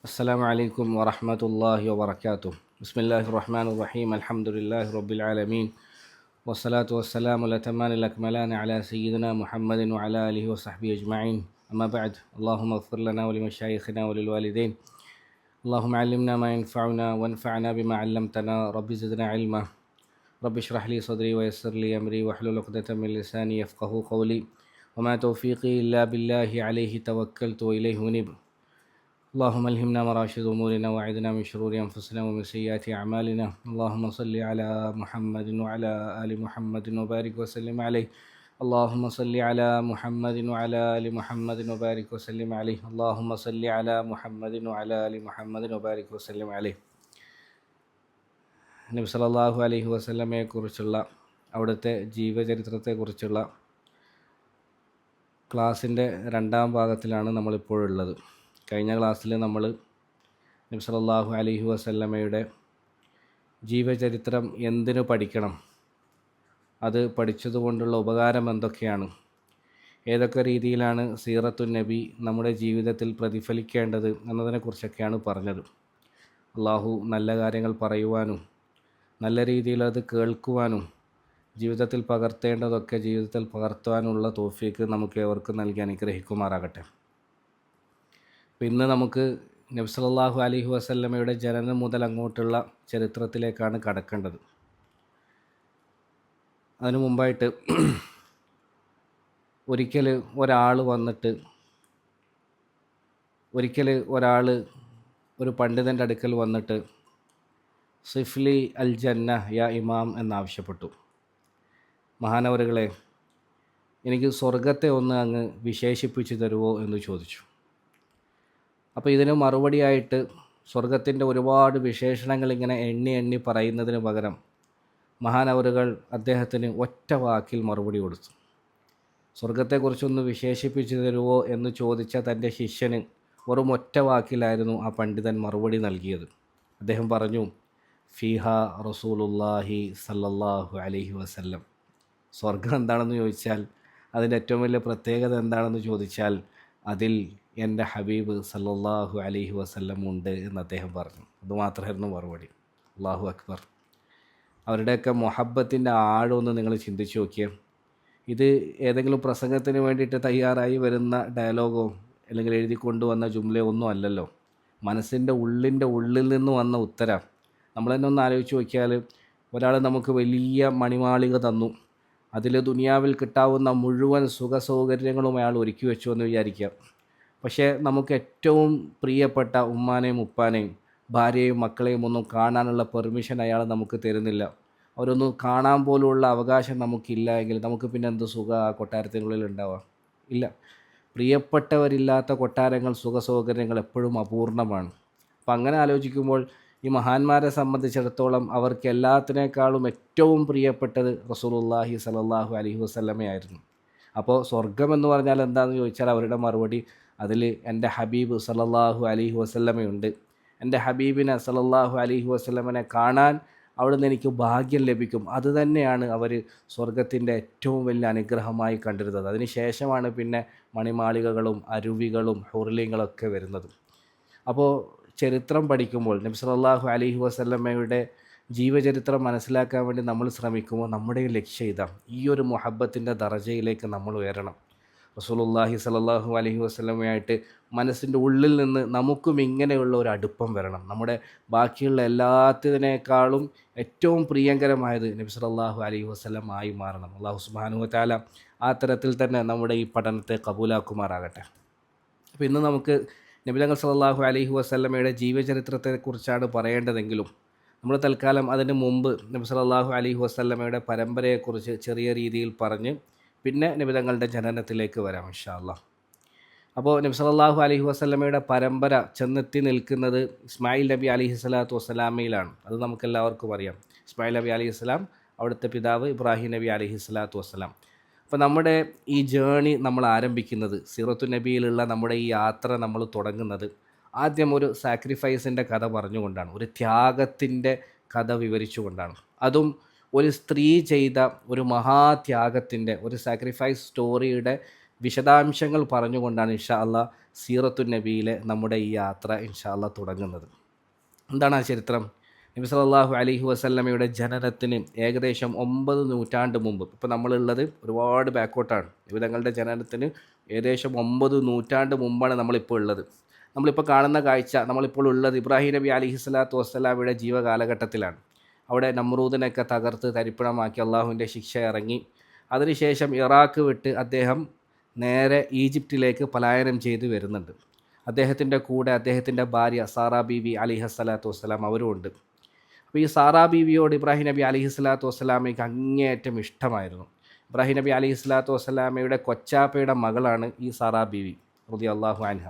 السلام عليكم ورحمة الله وبركاته. بسم الله الرحمن الرحيم. الحمد لله رب العالمين، والصلاة والسلام الأتمان الأكملان على سيدنا محمد وعلى آله وصحبه أجمعين. أما بعد، اللهم اغفر لنا ولمشايخنا وللوالدين. اللهم علمنا ما ينفعنا وانفعنا بما علمتنا. رب زدنا علما. رب اشرح لي صدري ويسر لي أمري واحلل عقدة من لساني يفقه قولي. وما توفيقي إلا بالله، عليه توكلت وإليه أنيب. اللهم الهمنا مراشد أمورنا وأعذنا من شرور أنفسنا ومن سيئات أعمالنا. اللهم صل على محمد وعلى آل محمد وبارك وسلم عليه. اللهم صل على محمد وعلى آل محمد وبارك وسلم عليه. اللهم صل على محمد وعلى آل محمد وبارك وسلم عليه. നബി സല്ലല്ലാഹു അലൈഹി വസല്ലമയെക്കുറിച്ചുള്ള അവിടുത്തെ ജീവചരിത്രത്തെക്കുറിച്ചുള്ള ക്ലാസ്സിൻ്റെ രണ്ടാം ഭാഗത്തിലാണ് നമ്മളിപ്പോഴുള്ളത്. കഴിഞ്ഞ ക്ലാസ്സിൽ നമ്മൾ നബി സല്ലല്ലാഹു അലൈഹി വസല്ലമയുടെ ജീവചരിത്രം എന്തിനു പഠിക്കണം, അത് പഠിച്ചതുകൊണ്ടുള്ള ഉപകാരം എന്തൊക്കെയാണ്, ഏതൊക്കെ രീതിയിലാണ് സീറത്തുൻ നബി നമ്മുടെ ജീവിതത്തിൽ പ്രതിഫലിക്കേണ്ടത് എന്നതിനെക്കുറിച്ചൊക്കെയാണ് പറഞ്ഞത്. അള്ളാഹു നല്ല കാര്യങ്ങൾ പറയുവാനും നല്ല രീതിയിൽ അത് കേൾക്കുവാനും ജീവിതത്തിൽ പകർത്തേണ്ടതൊക്കെ ജീവിതത്തിൽ പകർത്തുവാനുള്ള തൗഫീക്ക് നമുക്ക് ഏവർക്കും നൽകി അനുഗ്രഹിക്കുമാറാകട്ടെ. അപ്പോൾ ഇന്ന് നമുക്ക് നബി സല്ലല്ലാഹു അലൈഹി വസല്ലമയുടെ ജനനം മുതൽ അങ്ങോട്ടുള്ള ചരിത്രത്തിലേക്കാണ് കടക്കേണ്ടത്. അതിനു മുമ്പായിട്ട് ഒരിക്കൽ ഒരാൾ ഒരു പണ്ഡിതൻ്റെ അടുക്കൽ വന്നിട്ട് സിഫ്ലി അൽ ജന്ന യാ ഇമാം എന്നാവശ്യപ്പെട്ടു. മഹാനവറുകളെ, എനിക്ക് സ്വർഗത്തെ ഒന്ന് അങ്ങ് വിശേഷിപ്പിച്ചു തരുമോ എന്ന് ചോദിച്ചു. അപ്പോൾ ഇതിന് മറുപടിയായിട്ട് സ്വർഗത്തിൻ്റെ ഒരുപാട് വിശേഷണങ്ങൾ ഇങ്ങനെ എണ്ണി എണ്ണി പറയുന്നതിന് പകരം മഹാനവറുകൾ അദ്ദേഹത്തിന് ഒറ്റ വാക്കിൽ മറുപടി കൊടുത്തു. സ്വർഗത്തെക്കുറിച്ചൊന്ന് വിശേഷിപ്പിച്ചു തരുമോ എന്ന് ചോദിച്ച തൻ്റെ ശിഷ്യന് വെറും ഒറ്റ വാക്കിലായിരുന്നു ആ പണ്ഡിതൻ മറുപടി നൽകിയത്. അദ്ദേഹം പറഞ്ഞു, ഫീഹ റസൂലുള്ളാഹി സല്ലല്ലാഹു അലൈഹി വസല്ലം. സ്വർഗം എന്താണെന്ന് ചോദിച്ചാൽ, അതിൻ്റെ ഏറ്റവും വലിയ പ്രത്യേകത എന്താണെന്ന് ചോദിച്ചാൽ, അതിൽ എൻ്റെ ഹബീബ് സല്ലല്ലാഹു അലൈഹി വസല്ലം ഉണ്ട് എന്ന് അദ്ദേഹം പറഞ്ഞു. അതുമാത്രമായിരുന്നു മറുപടി. അല്ലാഹു അക്ബർ. അവരുടെയൊക്കെ മുഹബ്ബത്തിൻ്റെ ആഴമൊന്ന് നിങ്ങൾ ചിന്തിച്ച് നോക്കിയേ. ഇത് ഏതെങ്കിലും പ്രസംഗത്തിന് വേണ്ടിയിട്ട് തയ്യാറായി വരുന്ന ഡയലോഗോ അല്ലെങ്കിൽ എഴുതി കൊണ്ടുവന്ന ജുംലയോ ഒന്നും അല്ലല്ലോ. മനസ്സിൻ്റെ ഉള്ളിൽ നിന്ന് വന്ന ഉത്തരം. നമ്മൾ തന്നെ ഒന്ന് ആലോചിച്ച് നോക്കിയാൽ, ഒരാൾ നമുക്ക് വലിയ മണിമാളിക തന്നു, അതിൽ ദുനിയാവിൽ കിട്ടാവുന്ന മുഴുവൻ സുഖസൗകര്യങ്ങളും അയാൾ ഒരുക്കി വെച്ചു എന്ന് വിചാരിക്കുക. പക്ഷേ നമുക്ക് ഏറ്റവും പ്രിയപ്പെട്ട ഉമ്മാനെയും ഉപ്പാനെയും ഭാര്യയും മക്കളെയും ഒന്നും കാണാനുള്ള പെർമിഷൻ അയാൾ നമുക്ക് തരുന്നില്ല. അവരൊന്നും കാണാൻ പോലുള്ള അവകാശം നമുക്കില്ല എങ്കിൽ നമുക്ക് പിന്നെ എന്ത് സുഖം ആ കൊട്ടാരത്തിനുള്ളിൽ ഉണ്ടാവുക? ഇല്ല. പ്രിയപ്പെട്ടവരില്ലാത്ത കൊട്ടാരങ്ങൾ, സുഖസൗകര്യങ്ങൾ എപ്പോഴും അപൂർണമാണ്. അപ്പം അങ്ങനെ ആലോചിക്കുമ്പോൾ ഈ മഹാന്മാരെ സംബന്ധിച്ചിടത്തോളം അവർക്ക് എല്ലാത്തിനേക്കാളും ഏറ്റവും പ്രിയപ്പെട്ടത് റസൂലുള്ളാഹി സല്ലല്ലാഹു അലൈഹി വസല്ലമയായിരുന്നു. അപ്പോൾ സ്വർഗം എന്ന് പറഞ്ഞാൽ എന്താണെന്ന് ചോദിച്ചാൽ അവരുടെ മറുപടി, അതിൽ എൻ്റെ ഹബീബ് സല്ലല്ലാഹു അലൈഹി വസല്ലമയുണ്ട്. എൻ്റെ ഹബീബിനെ സല്ലല്ലാഹു അലൈഹി വസല്ലമനെ കാണാൻ അവിടുന്ന് എനിക്ക് ഭാഗ്യം ലഭിക്കും. അതുതന്നെയാണ് അവർ സ്വർഗത്തിൻ്റെ ഏറ്റവും വലിയ അനുഗ്രഹമായി കണ്ടിരുന്നത്. അതിന് ശേഷമാണ് പിന്നെ മണിമാളികകളും അരുവികളും ഹുർലിങ്ങളൊക്കെ വരുന്നത്. അപ്പോൾ ചരിത്രം പഠിക്കുമ്പോൾ നബി സല്ലല്ലാഹു അലൈഹി വസല്ലമയുടെ ജീവചരിത്രം മനസ്സിലാക്കാൻ വേണ്ടി നമ്മൾ ശ്രമിക്കുമ്പോൾ നമ്മുടെ ലക്ഷ്യം ഇതാ, ഈ ഒരു മുഹബ്ബത്തിൻ്റെ ദറജയിലേക്ക് നമ്മൾ ഉയരണം. റസൂലുള്ളാഹി സല്ലല്ലാഹു അലൈഹി വസല്ലമയായിട്ട് മനസ്സിൻ്റെ ഉള്ളിൽ നിന്ന് നമുക്കും ഇങ്ങനെയുള്ള ഒരു അടുപ്പം വരണം. നമ്മുടെ ബാക്കിയുള്ള എല്ലാത്തിനേക്കാളും ഏറ്റവും പ്രിയങ്കരമായത് നബി സല്ലല്ലാഹു അലൈഹി വസല്ലം ആയി മാറണം. അല്ലാഹു സുബ്ഹാനഹു വ തആല ആ തരത്തിൽ തന്നെ നമ്മുടെ ഈ പഠനത്തെ കബൂലാക്കുമാറാകട്ടെ. അപ്പോൾ ഇന്ന് നമുക്ക് നബി തങ്ങൾ സല്ലല്ലാഹു അലൈഹി വസല്ലമയുടെ ജീവചരിത്രത്തെക്കുറിച്ചാണ് പറയേണ്ടതെങ്കിലും നമ്മൾ തൽക്കാലം അതിന് മുമ്പ് നബി സല്ലല്ലാഹു അലൈഹി വസല്ലമയുടെ പരമ്പരയെക്കുറിച്ച് ചെറിയ രീതിയിൽ പറഞ്ഞ് പിന്നെ നബി തങ്ങളുടെ ജനനത്തിലേക്ക് വരാം ഇൻഷാ അല്ലാഹ്. അപ്പോൾ നബി സല്ലല്ലാഹു അലൈഹി വസല്ലമയുടെ പരമ്പര ചെന്നെത്തി നിൽക്കുന്നത് ഇസ്മായിൽ നബി അലൈഹി സ്വലാത്തു വസ്സലാമയിലാണ്. അത് നമുക്കെല്ലാവർക്കും അറിയാം. ഇസ്മായിൽ നബി അലൈഹി സ്വലാം, അവിടുത്തെ പിതാവ് ഇബ്രാഹിം നബി അലൈഹി സ്വലാത്തു വസ്സലാം. അപ്പോൾ നമ്മുടെ ഈ ജേണി നമ്മൾ ആരംഭിക്കുന്നത്, സീറത്തു നബിയിലുള്ള നമ്മുടെ ഈ യാത്ര നമ്മൾ തുടങ്ങുന്നത് ആദ്യം ഒരു സാക്രിഫൈസിൻ്റെ കഥ പറഞ്ഞുകൊണ്ടാണ്, ഒരു ത്യാഗത്തിൻ്റെ കഥ വിവരിച്ചുകൊണ്ടാണ്. അതും ഒരു സ്ത്രീ ചെയ്ത ഒരു മഹാത്യാഗത്തിൻ്റെ, ഒരു സാക്രിഫൈസ് സ്റ്റോറിയുടെ വിശദാംശങ്ങൾ പറഞ്ഞുകൊണ്ടാണ് ഇൻഷാ അല്ലാഹ് സീറത്തുൻ നബിയിലെ നമ്മുടെ ഈ യാത്ര ഇൻഷാ അല്ലാഹ് തുടങ്ങുന്നത്. എന്താണ് ആ ചരിത്രം? നബി സല്ലല്ലാഹു അലൈഹി വസല്ലമയുടെ ജനനത്തിന് ഏകദേശം 9 നൂറ്റാണ്ട് മുമ്പ്, ഇപ്പോൾ നമ്മളുള്ളത് ഒരുപാട് ബാക്കോട്ടാണ്. നബി തങ്ങളുടെ ജനനത്തിന് ഏകദേശം 9 നൂറ്റാണ്ട് മുമ്പാണ് നമ്മളിപ്പോൾ ഉള്ളത്. നമ്മളിപ്പോൾ കാണുന്ന കാഴ്ച, നമ്മളിപ്പോൾ ഉള്ളത് ഇബ്രാഹിം നബി അലൈഹി സ്വലാത്തു വസ്സലാമയുടെ ജീവകാലഘട്ടത്തിലാണ്. അവിടെ നമ്രൂദിനൊക്കെ തകർത്ത് തരിപ്പണമാക്കി അള്ളാഹുവിൻ്റെ ശിക്ഷ ഇറങ്ങി. അതിനുശേഷം ഇറാഖ് വിട്ട് അദ്ദേഹം നേരെ ഈജിപ്തിലേക്ക് പലായനം ചെയ്ത് വരുന്നുണ്ട്. അദ്ദേഹത്തിൻ്റെ കൂടെ അദ്ദേഹത്തിൻ്റെ ഭാര്യ സാറാ ബീവി അലിഹസ്സലാത്തു വസ്സലാം അവരും ഉണ്ട്. അപ്പോൾ ഈ സാറാ ബീവിയോട് ഇബ്രാഹിം നബി അലിഹി സ്വലാത്തു വസ്സലാമയ്ക്ക് അങ്ങേയറ്റം ഇഷ്ടമായിരുന്നു. ഇബ്രാഹിം നബി അലിഹി സ്വലാത്തു വസ്സലാമയുടെ കൊച്ചാപ്പയുടെ മകളാണ് ഈ സാറാ ബീവി റളിയല്ലാഹു അൻഹ.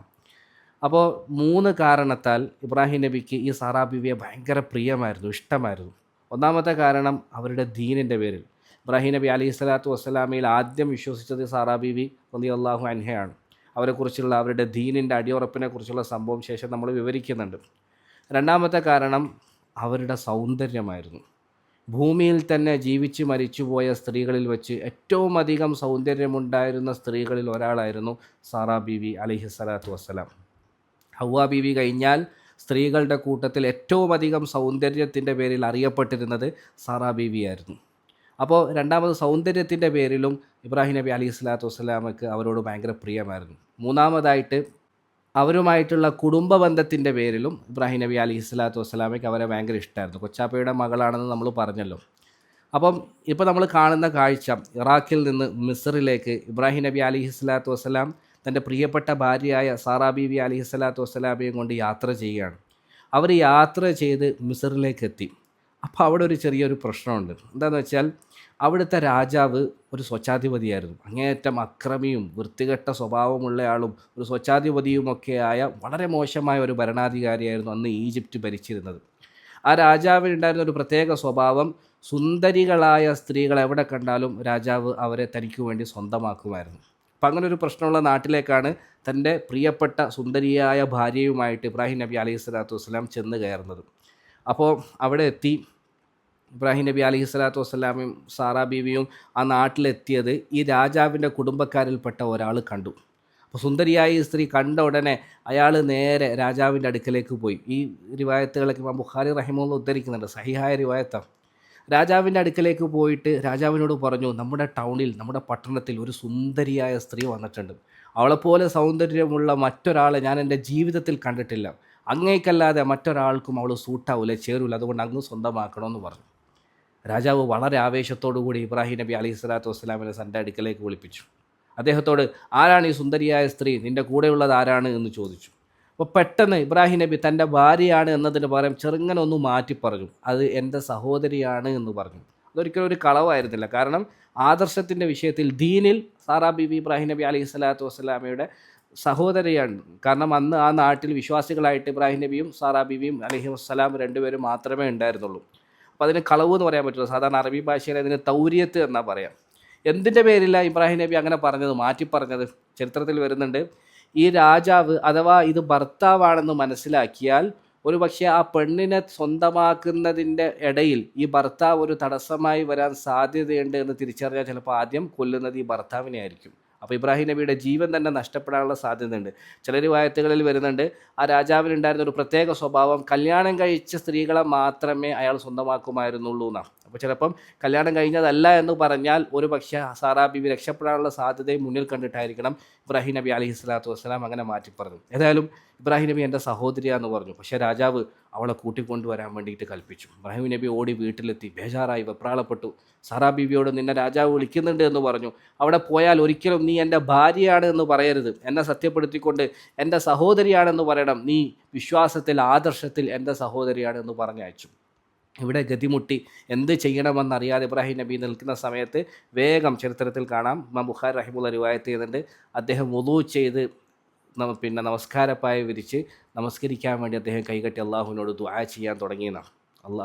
അപ്പോൾ 3 കാരണത്താൽ ഇബ്രാഹിം നബിക്ക് ഈ സാറാ ബീവിയെ ഭയങ്കര പ്രിയമായിരുന്നു, ഇഷ്ടമായിരുന്നു. ഒന്നാമത്തെ കാരണം അവരുടെ ദീനിൻ്റെ പേരിൽ. ഇബ്രാഹിം നബി അലൈഹി സ്വലാത്തു വസ്സലാമയിൽ ആദ്യം വിശ്വസിച്ചത് സാറാ ബീവി റളിയല്ലാഹു അൻഹയാണ്. അവരെക്കുറിച്ചുള്ള അവരുടെ ദീനിൻ്റെ അടിയുറപ്പിനെ കുറിച്ചുള്ള സംഭവം ശേഷം നമ്മൾ വിവരിക്കുന്നുണ്ട്. രണ്ടാമത്തെ കാരണം അവരുടെ സൗന്ദര്യമായിരുന്നു. ഭൂമിയിൽ തന്നെ ജീവിച്ച് മരിച്ചുപോയ സ്ത്രീകളിൽ വെച്ച് ഏറ്റവും അധികം സൗന്ദര്യമുണ്ടായിരുന്ന സ്ത്രീകളിൽ ഒരാളായിരുന്നു സാറാ ബീവി അലൈഹി സ്വലാത്തു വസ്സലാം. ഹവ്വാ ബീവി കഴിഞ്ഞാൽ സ്ത്രീകളുടെ കൂട്ടത്തിൽ ഏറ്റവും അധികം സൗന്ദര്യത്തിൻ്റെ പേരിൽ അറിയപ്പെട്ടിരുന്നത് സാറാ ബീവിയായിരുന്നു. അപ്പോൾ രണ്ടാമത് സൗന്ദര്യത്തിൻ്റെ പേരിലും ഇബ്രാഹിം നബി അലൈഹി സ്വലാത്തു വസ്സലാമക്ക് അവരോട് ഭയങ്കര പ്രിയമായിരുന്നു. മൂന്നാമതായിട്ട് അവരുമായിട്ടുള്ള കുടുംബ ബന്ധത്തിൻ്റെ പേരിലും ഇബ്രാഹിം നബി അലൈഹി സ്വലാത്തു വസ്സലാമയ്ക്ക് അവരെ ഭയങ്കര ഇഷ്ടമായിരുന്നു. കൊച്ചാപ്പയുടെ മകളാണെന്ന് നമ്മൾ പറഞ്ഞല്ലോ. അപ്പം ഇപ്പോൾ നമ്മൾ കാണുന്ന കാഴ്ച, ഇറാഖിൽ നിന്ന് മിസ്റിലേക്ക് ഇബ്രാഹിം നബി അലൈഹി സ്വലാത്തു വസ്സലാം തൻ്റെ പ്രിയപ്പെട്ട ഭാര്യയായ സാറാ ബീവി അലൈഹി സ്വലാത്തു വസ്സലാമയും കൊണ്ട് യാത്ര ചെയ്യുകയാണ്. അവർ യാത്ര ചെയ്ത് മിസ്റിലേക്ക് എത്തി. അപ്പോൾ അവിടെ ഒരു ചെറിയൊരു പ്രശ്നമുണ്ട്. എന്താണെന്ന് വെച്ചാൽ അവിടുത്തെ രാജാവ് ഒരു സ്വച്ഛാധിപതിയായിരുന്നു. അങ്ങേയറ്റം അക്രമിയും വൃത്തികെട്ട സ്വഭാവമുള്ളയാളും ഒരു സ്വച്ഛാധിപതിയുമൊക്കെയായ വളരെ മോശമായ ഒരു ഭരണാധികാരിയായിരുന്നു അന്ന് ഈജിപ്റ്റ് ഭരിച്ചിരുന്നത്. ആ രാജാവിനുണ്ടായിരുന്ന ഒരു പ്രത്യേക സ്വഭാവം, സുന്ദരികളായ സ്ത്രീകൾ എവിടെ കണ്ടാലും രാജാവ് അവരെ തനിക്ക് വേണ്ടി സ്വന്തമാക്കുമായിരുന്നു. അപ്പം അങ്ങനെ ഒരു പ്രശ്നമുള്ള നാട്ടിലേക്കാണ് തൻ്റെ പ്രിയപ്പെട്ട സുന്ദരിയായ ഭാര്യയുമായിട്ട് ഇബ്രാഹിം നബി അലൈഹി സ്വലാത്തു വസ്സലാം ചെന്ന് കയറുന്നത്. അപ്പോൾ അവിടെ എത്തി ഇബ്രാഹിം നബി അലൈഹി സ്വലാത്തു വസ്സലാമും സാറാ ബീവിയും ആ നാട്ടിലെത്തിയത് ഈ രാജാവിൻ്റെ കുടുംബക്കാരിൽപ്പെട്ട ഒരാൾ കണ്ടു. അപ്പോൾ സുന്ദരിയായ ഈ സ്ത്രീ കണ്ട ഉടനെ അയാൾ നേരെ രാജാവിൻ്റെ അടുക്കലേക്ക് പോയി. ഈ റിവായത്തുകളൊക്കെ ഇമാം ബുഖാരി റഹിമഹുല്ലാഹ് ഉദ്ധരിക്കുന്നുണ്ട്, സഹിഹായ റിവായത്താണ്. രാജാവിൻ്റെ അടുക്കലേക്ക് പോയിട്ട് രാജാവിനോട് പറഞ്ഞു, നമ്മുടെ ടൗണിൽ, നമ്മുടെ പട്ടണത്തിൽ ഒരു സുന്ദരിയായ സ്ത്രീ വന്നിട്ടുണ്ട്. അവളെപ്പോലെ സൗന്ദര്യമുള്ള മറ്റൊരാളെ ഞാൻ എൻ്റെ ജീവിതത്തിൽ കണ്ടിട്ടില്ല. അങ്ങേക്കല്ലാതെ മറ്റൊരാൾക്കും അവൾ സൂട്ടാവില്ല, ചേരൂല, അതുകൊണ്ട് അങ്ങ് സ്വന്തമാക്കണമെന്ന് പറഞ്ഞു. രാജാവ് വളരെ ആവേശത്തോടു കൂടി ഇബ്രാഹിം നബി അലൈഹി സ്വലാത്തു വസ്സലാമിനെ തൻ്റെ അടുക്കലേക്ക് വിളിപ്പിച്ചു. അദ്ദേഹത്തോട്, ആരാണ് ഈ സുന്ദരിയായ സ്ത്രീ, നിൻ്റെ കൂടെയുള്ളത് ആരാണ് എന്ന് ചോദിച്ചു. അപ്പോൾ പെട്ടെന്ന് ഇബ്രാഹിം നബി തൻ്റെ ഭാര്യയാണ് എന്നതിന് പകരം ചെറുങ്ങനെ ഒന്ന് മാറ്റി പറഞ്ഞു, അത് എൻ്റെ സഹോദരിയാണ് എന്ന് പറഞ്ഞു. അതൊരിക്കലും ഒരു കളവായിരുന്നില്ല. കാരണം ആദർശത്തിൻ്റെ വിഷയത്തിൽ, ദീനിൽ സാറാ ബീവി ഇബ്രാഹിം നബി അലൈഹി സ്വലാത്തു വസ്സലാമയുടെ സഹോദരിയാണ്. കാരണം അന്ന് ആ നാട്ടിൽ വിശ്വാസികളായിട്ട് ഇബ്രാഹിം നബിയും സാറാ ബീവിയും അലൈഹി വസ്സലാം രണ്ടുപേരും മാത്രമേ ഉണ്ടായിരുന്നുള്ളൂ. അപ്പോൾ അതിന് കളവ് എന്ന് പറയാൻ പറ്റില്ല. സാധാരണ അറബി ഭാഷയിൽ അതിന് തൗരിയത്ത് എന്നാ പറയാം. എന്തിൻ്റെ പേരിലാണ് ഇബ്രാഹിം നബി അങ്ങനെ പറഞ്ഞത്, മാറ്റി പറഞ്ഞത്? ചരിത്രത്തിൽ വരുന്നുണ്ട്, ഈ രാജാവ് അഥവാ ഇത് ഭർത്താവാണെന്ന് മനസ്സിലാക്കിയാൽ ഒരു പക്ഷേ ആ പെണ്ണിനെ സ്വന്തമാക്കുന്നതിൻ്റെ ഇടയിൽ ഈ ഭർത്താവ് ഒരു തടസ്സമായി വരാൻ സാധ്യതയുണ്ട് എന്ന് തിരിച്ചറിഞ്ഞാൽ ചിലപ്പോൾ ആദ്യം കൊല്ലുന്നത് ഈ ഭർത്താവിനെ ആയിരിക്കും. അപ്പോൾ ഇബ്രാഹിം നബിയുടെ ജീവൻ തന്നെ നഷ്ടപ്പെടാനുള്ള സാധ്യതയുണ്ട്. ചില റിവായത്തുകളിൽ വരുന്നുണ്ട്, ആ രാജാവിനുണ്ടായിരുന്ന ഒരു പ്രത്യേക സ്വഭാവം, കല്യാണം കഴിച്ച സ്ത്രീകളെ മാത്രമേ അയാൾ സ്വന്തമാക്കുമായിരുന്നുള്ളൂ എന്നാണ്. അപ്പോൾ ചിലപ്പം കല്യാണം കഴിഞ്ഞതല്ല എന്ന് പറഞ്ഞാൽ ഒരു പക്ഷേ സാറാ ബീവി രക്ഷപ്പെടാനുള്ള സാധ്യതയും മുന്നിൽ കണ്ടിട്ടായിരിക്കണം ഇബ്രാഹിം നബി അലൈഹി സ്വലാത്തു വസ്സലാം അങ്ങനെ മാറ്റി പറഞ്ഞു. ഏതായാലും ഇബ്രാഹിം നബി എൻ്റെ സഹോദരിയാന്ന് പറഞ്ഞു. പക്ഷേ രാജാവ് അവളെ കൂട്ടിക്കൊണ്ടുവരാൻ വേണ്ടിയിട്ട് കൽപ്പിച്ചു. ഇബ്രാഹിം നബി ഓടി വീട്ടിലെത്തി, ബേജാറായി, വെപ്രാളപ്പെട്ടു. സാറാ ബീവിയോട്, നിന്നെ രാജാവ് വിളിക്കുന്നുണ്ട് എന്ന് പറഞ്ഞു. അവിടെ പോയാൽ ഒരിക്കലും നീ എൻ്റെ ഭാര്യയാണ് എന്ന് പറയരുത്, എന്നെ സത്യപ്പെടുത്തിക്കൊണ്ട് എൻ്റെ സഹോദരിയാണെന്ന് പറയണം, നീ വിശ്വാസത്തിൽ, ആദർശത്തിൽ എൻ്റെ സഹോദരിയാണെന്ന് പറഞ്ഞയച്ചു. ഇവിടെ ഗതിമുട്ടി എന്ത് ചെയ്യണമെന്നറിയാതെ ഇബ്രാഹിം നബി നിൽക്കുന്ന സമയത്ത് വേഗം, ചരിത്രത്തിൽ കാണാം, ഇമാം ബുഖാരി റഹിമഹുല്ലാഹ് റിവായത്ത് ചെയ്യുന്നുണ്ട്, അദ്ദേഹം വുളൂ ചെയ്ത് നമസ്കാരപ്പായ വിരിച്ച് നമസ്കരിക്കാൻ വേണ്ടി അദ്ദേഹം കൈകട്ടി അള്ളാഹുവിനോട് ദുആ ചെയ്യാൻ തുടങ്ങിയെന്നാണ്.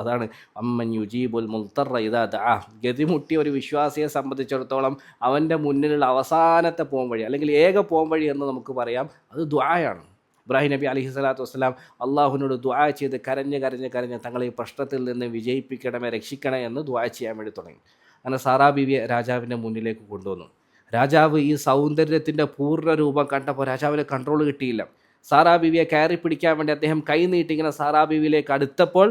അതാണ് അമ്മൻ യുജീബുൽ മുൽത്തറ ഇദാ ദഅ. ഗതിമുട്ടിയ ഒരു വിശ്വാസിയെ സംബന്ധിച്ചിടത്തോളം അവൻ്റെ മുന്നിലുള്ള അവസാനത്തെ പോംവഴി, അല്ലെങ്കിൽ ഏക പോംവഴി എന്ന് നമുക്ക് പറയാം, അത് ദുആയാണ്. ഇബ്രാഹിം നബി അലൈഹി സ്വലാത്തു വസ്സലാം അള്ളാഹുവിനോട് ദുആ ചെയ്ത് കരഞ്ഞ് തങ്ങളെ ഈ പ്രശ്നത്തിൽ നിന്ന് വിജയിപ്പിക്കണമേ, രക്ഷിക്കണേ എന്ന് ദുആ ചെയ്യാൻ വേണ്ടി തുടങ്ങി. അങ്ങനെ സാറാ ബീവിയെ രാജാവിൻ്റെ മുന്നിലേക്ക് കൊണ്ടുവന്നു. രാജാവ് ഈ സൗന്ദര്യത്തിൻ്റെ പൂർണ്ണ രൂപം കണ്ടപ്പോൾ രാജാവിന് കൺട്രോൾ കിട്ടിയില്ല. സാറാ ബീവിയെ കയറി പിടിക്കാൻ വേണ്ടി അദ്ദേഹം കൈ നീട്ടി ഇങ്ങനെ സാറാ ബീവിയിലേക്ക് അടുത്തപ്പോൾ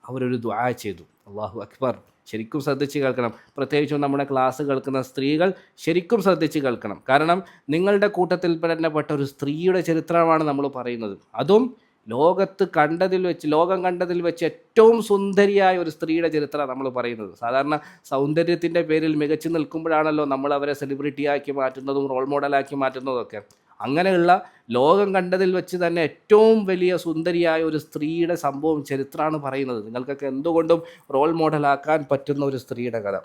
അവരൊരു ദുആ ചെയ്തു. അല്ലാഹു അക്ബർ. ശരിക്കും ശ്രദ്ധിച്ച് കേൾക്കണം. പ്രത്യേകിച്ചും നമ്മുടെ ക്ലാസ് കേൾക്കുന്ന സ്ത്രീകൾ ശരിക്കും ശ്രദ്ധിച്ച് കേൾക്കണം. കാരണം നിങ്ങളുടെ കൂട്ടത്തിൽ പെട്ട ഒരു സ്ത്രീയുടെ ചരിത്രമാണ് നമ്മൾ പറയുന്നത്. അതും ലോകം കണ്ടതിൽ വെച്ച് ഏറ്റവും സുന്ദരിയായ ഒരു സ്ത്രീയുടെ ചരിത്രമാണ് നമ്മൾ പറയുന്നത്. സാധാരണ സൗന്ദര്യത്തിൻ്റെ പേരിൽ മികച്ചു നിൽക്കുമ്പോഴാണല്ലോ നമ്മൾ അവരെ സെലിബ്രിറ്റിയാക്കി മാറ്റുന്നതും റോൾ മോഡലാക്കി മാറ്റുന്നതൊക്കെ. അങ്ങനെയുള്ള ലോകം കണ്ടതിൽ വെച്ച് തന്നെ ഏറ്റവും വലിയ സുന്ദരിയായ ഒരു സ്ത്രീയുടെ സംഭവം ചരിത്രമാണ് പറയുന്നത്. നിങ്ങൾക്കൊക്കെ എന്തുകൊണ്ടും റോൾ മോഡലാക്കാൻ പറ്റുന്ന ഒരു സ്ത്രീയുടെ കഥ.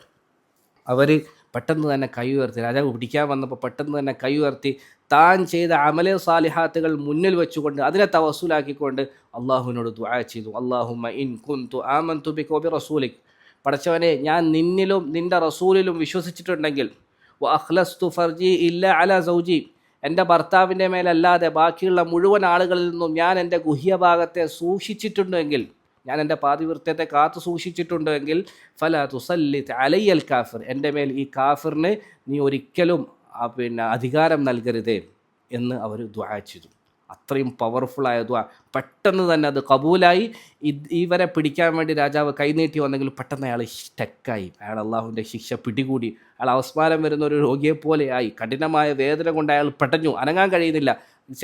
അവർ പെട്ടെന്ന് തന്നെ കൈ ഉയർത്തി, രാജാവ് പിടിക്കാൻ വന്നപ്പോൾ പെട്ടെന്ന് തന്നെ കൈ ഉയർത്തി താൻ ചെയ്ത അമലെ സാലിഹാത്തുകൾ മുന്നിൽ വെച്ചുകൊണ്ട് അതിനെ തവസ്സുലാക്കിക്കൊണ്ട് അള്ളാഹുവിനോട് ദുആ ചെയ്തു. അല്ലാഹുമ്മ ഇൻ കുന്തു ആമന്തു ബിക വബി റസൂലിക്, പടച്ചവനെ ഞാൻ നിന്നിലും നിൻ്റെ റസൂലിലും വിശ്വസിച്ചിട്ടുണ്ടെങ്കിൽ, വ അഖ്ലസ്തു ഫർജി ഇല്ല അലാ സൗജി, എൻ്റെ ഭർത്താവിൻ്റെ മേലല്ലാതെ ബാക്കിയുള്ള മുഴുവൻ ആളുകളിൽ നിന്നും ഞാൻ എൻ്റെ ഗുഹ്യഭാഗത്തെ സൂക്ഷിച്ചിട്ടുണ്ടെങ്കിൽ, ഞാൻ എൻ്റെ പാതിവൃത്യത്തെ കാത്തു സൂക്ഷിച്ചിട്ടുണ്ടെങ്കിൽ, ഫലാ തുസല്ലിത് അലയ്യൽ കാഫിർ, എൻ്റെ മേൽ ഈ കാഫിറിന് നീ ഒരിക്കലും അധികാരം നൽകരുതേ എന്ന് അവർ ദുആ ചെയ്തു. അത്രയും പവർഫുള്ളായ ദുആ. പെട്ടെന്ന് തന്നെ അത് കബൂലായി. ഇവരെ പിടിക്കാൻ വേണ്ടി രാജാവ് കൈനീട്ടി വന്നെങ്കിൽ പെട്ടെന്ന് അയാൾ സ്റ്റക്കായി. അയാൾ അള്ളാഹുവിൻ്റെ ശിക്ഷ പിടികൂടി. അയാൾ അവസ്മാരം വരുന്ന ഒരു രോഗിയെപ്പോലെയായി. കഠിനമായ വേദന കൊണ്ട് അയാൾ പെട്ടഞ്ഞു, അനങ്ങാൻ കഴിയുന്നില്ല.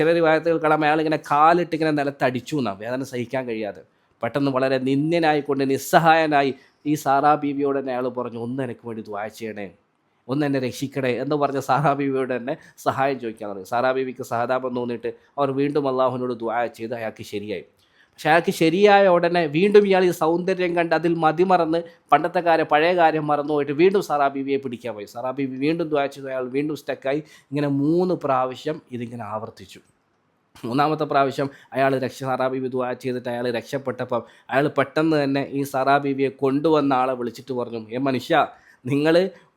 ചില റിവായത്തുകൾ കാണാം അയാൾ ഇങ്ങനെ കാലിട്ട് ഇങ്ങനെ നിലത്തടിച്ചു എന്നാണ്, വേദന സഹിക്കാൻ കഴിയാതെ. പെട്ടെന്ന് വളരെ നിന്ദ്യനായിക്കൊണ്ട് നിസ്സഹായനായി ഈ സാറാ ബീവിയോട് തന്നെ അയാൾ പറഞ്ഞു, ഒന്ന് എനിക്ക് വേണ്ടി ദുആ ചെയ്യണേ, ഒന്ന് എന്നെ രക്ഷിക്കണേ എന്ന് പറഞ്ഞ സാറാ ബീവിയോട് തന്നെ സഹായം ചോദിക്കാൻ തുടങ്ങി. സാറാ ബീവിക്ക് സഹതാപം തോന്നിയിട്ട് അവർ വീണ്ടും അള്ളാഹുവിനോട് ദുആ ചെയ്ത് അയാൾക്ക് ശരിയായി. പക്ഷെ അയാൾക്ക് ശരിയായ ഉടനെ വീണ്ടും ഇയാൾ ഈ സൗന്ദര്യം കണ്ട് അതിൽ മതിമറന്ന് പഴയ കാര്യം മറന്നുപോയിട്ട് വീണ്ടും സാറാ ബീവിയെ പിടിക്കാൻ പോയി. സാറാ ബീവി വീണ്ടും ദുആ ചെയ്തു, അയാൾ വീണ്ടും സ്റ്റക്കായി. ഇങ്ങനെ 3 പ്രാവശ്യം ഇതിങ്ങനെ ആവർത്തിച്ചു. 3ാമത്തെ പ്രാവശ്യം സാറാ ബീവി ദുആ ചെയ്തിട്ട് അയാൾ രക്ഷപ്പെട്ടപ്പം അയാൾ പെട്ടെന്ന് തന്നെ ഈ സാറാ ബീവിയെ കൊണ്ടുവന്ന ആളെ വിളിച്ചിട്ട് പറഞ്ഞു, മനുഷ്യ, നിങ്ങൾ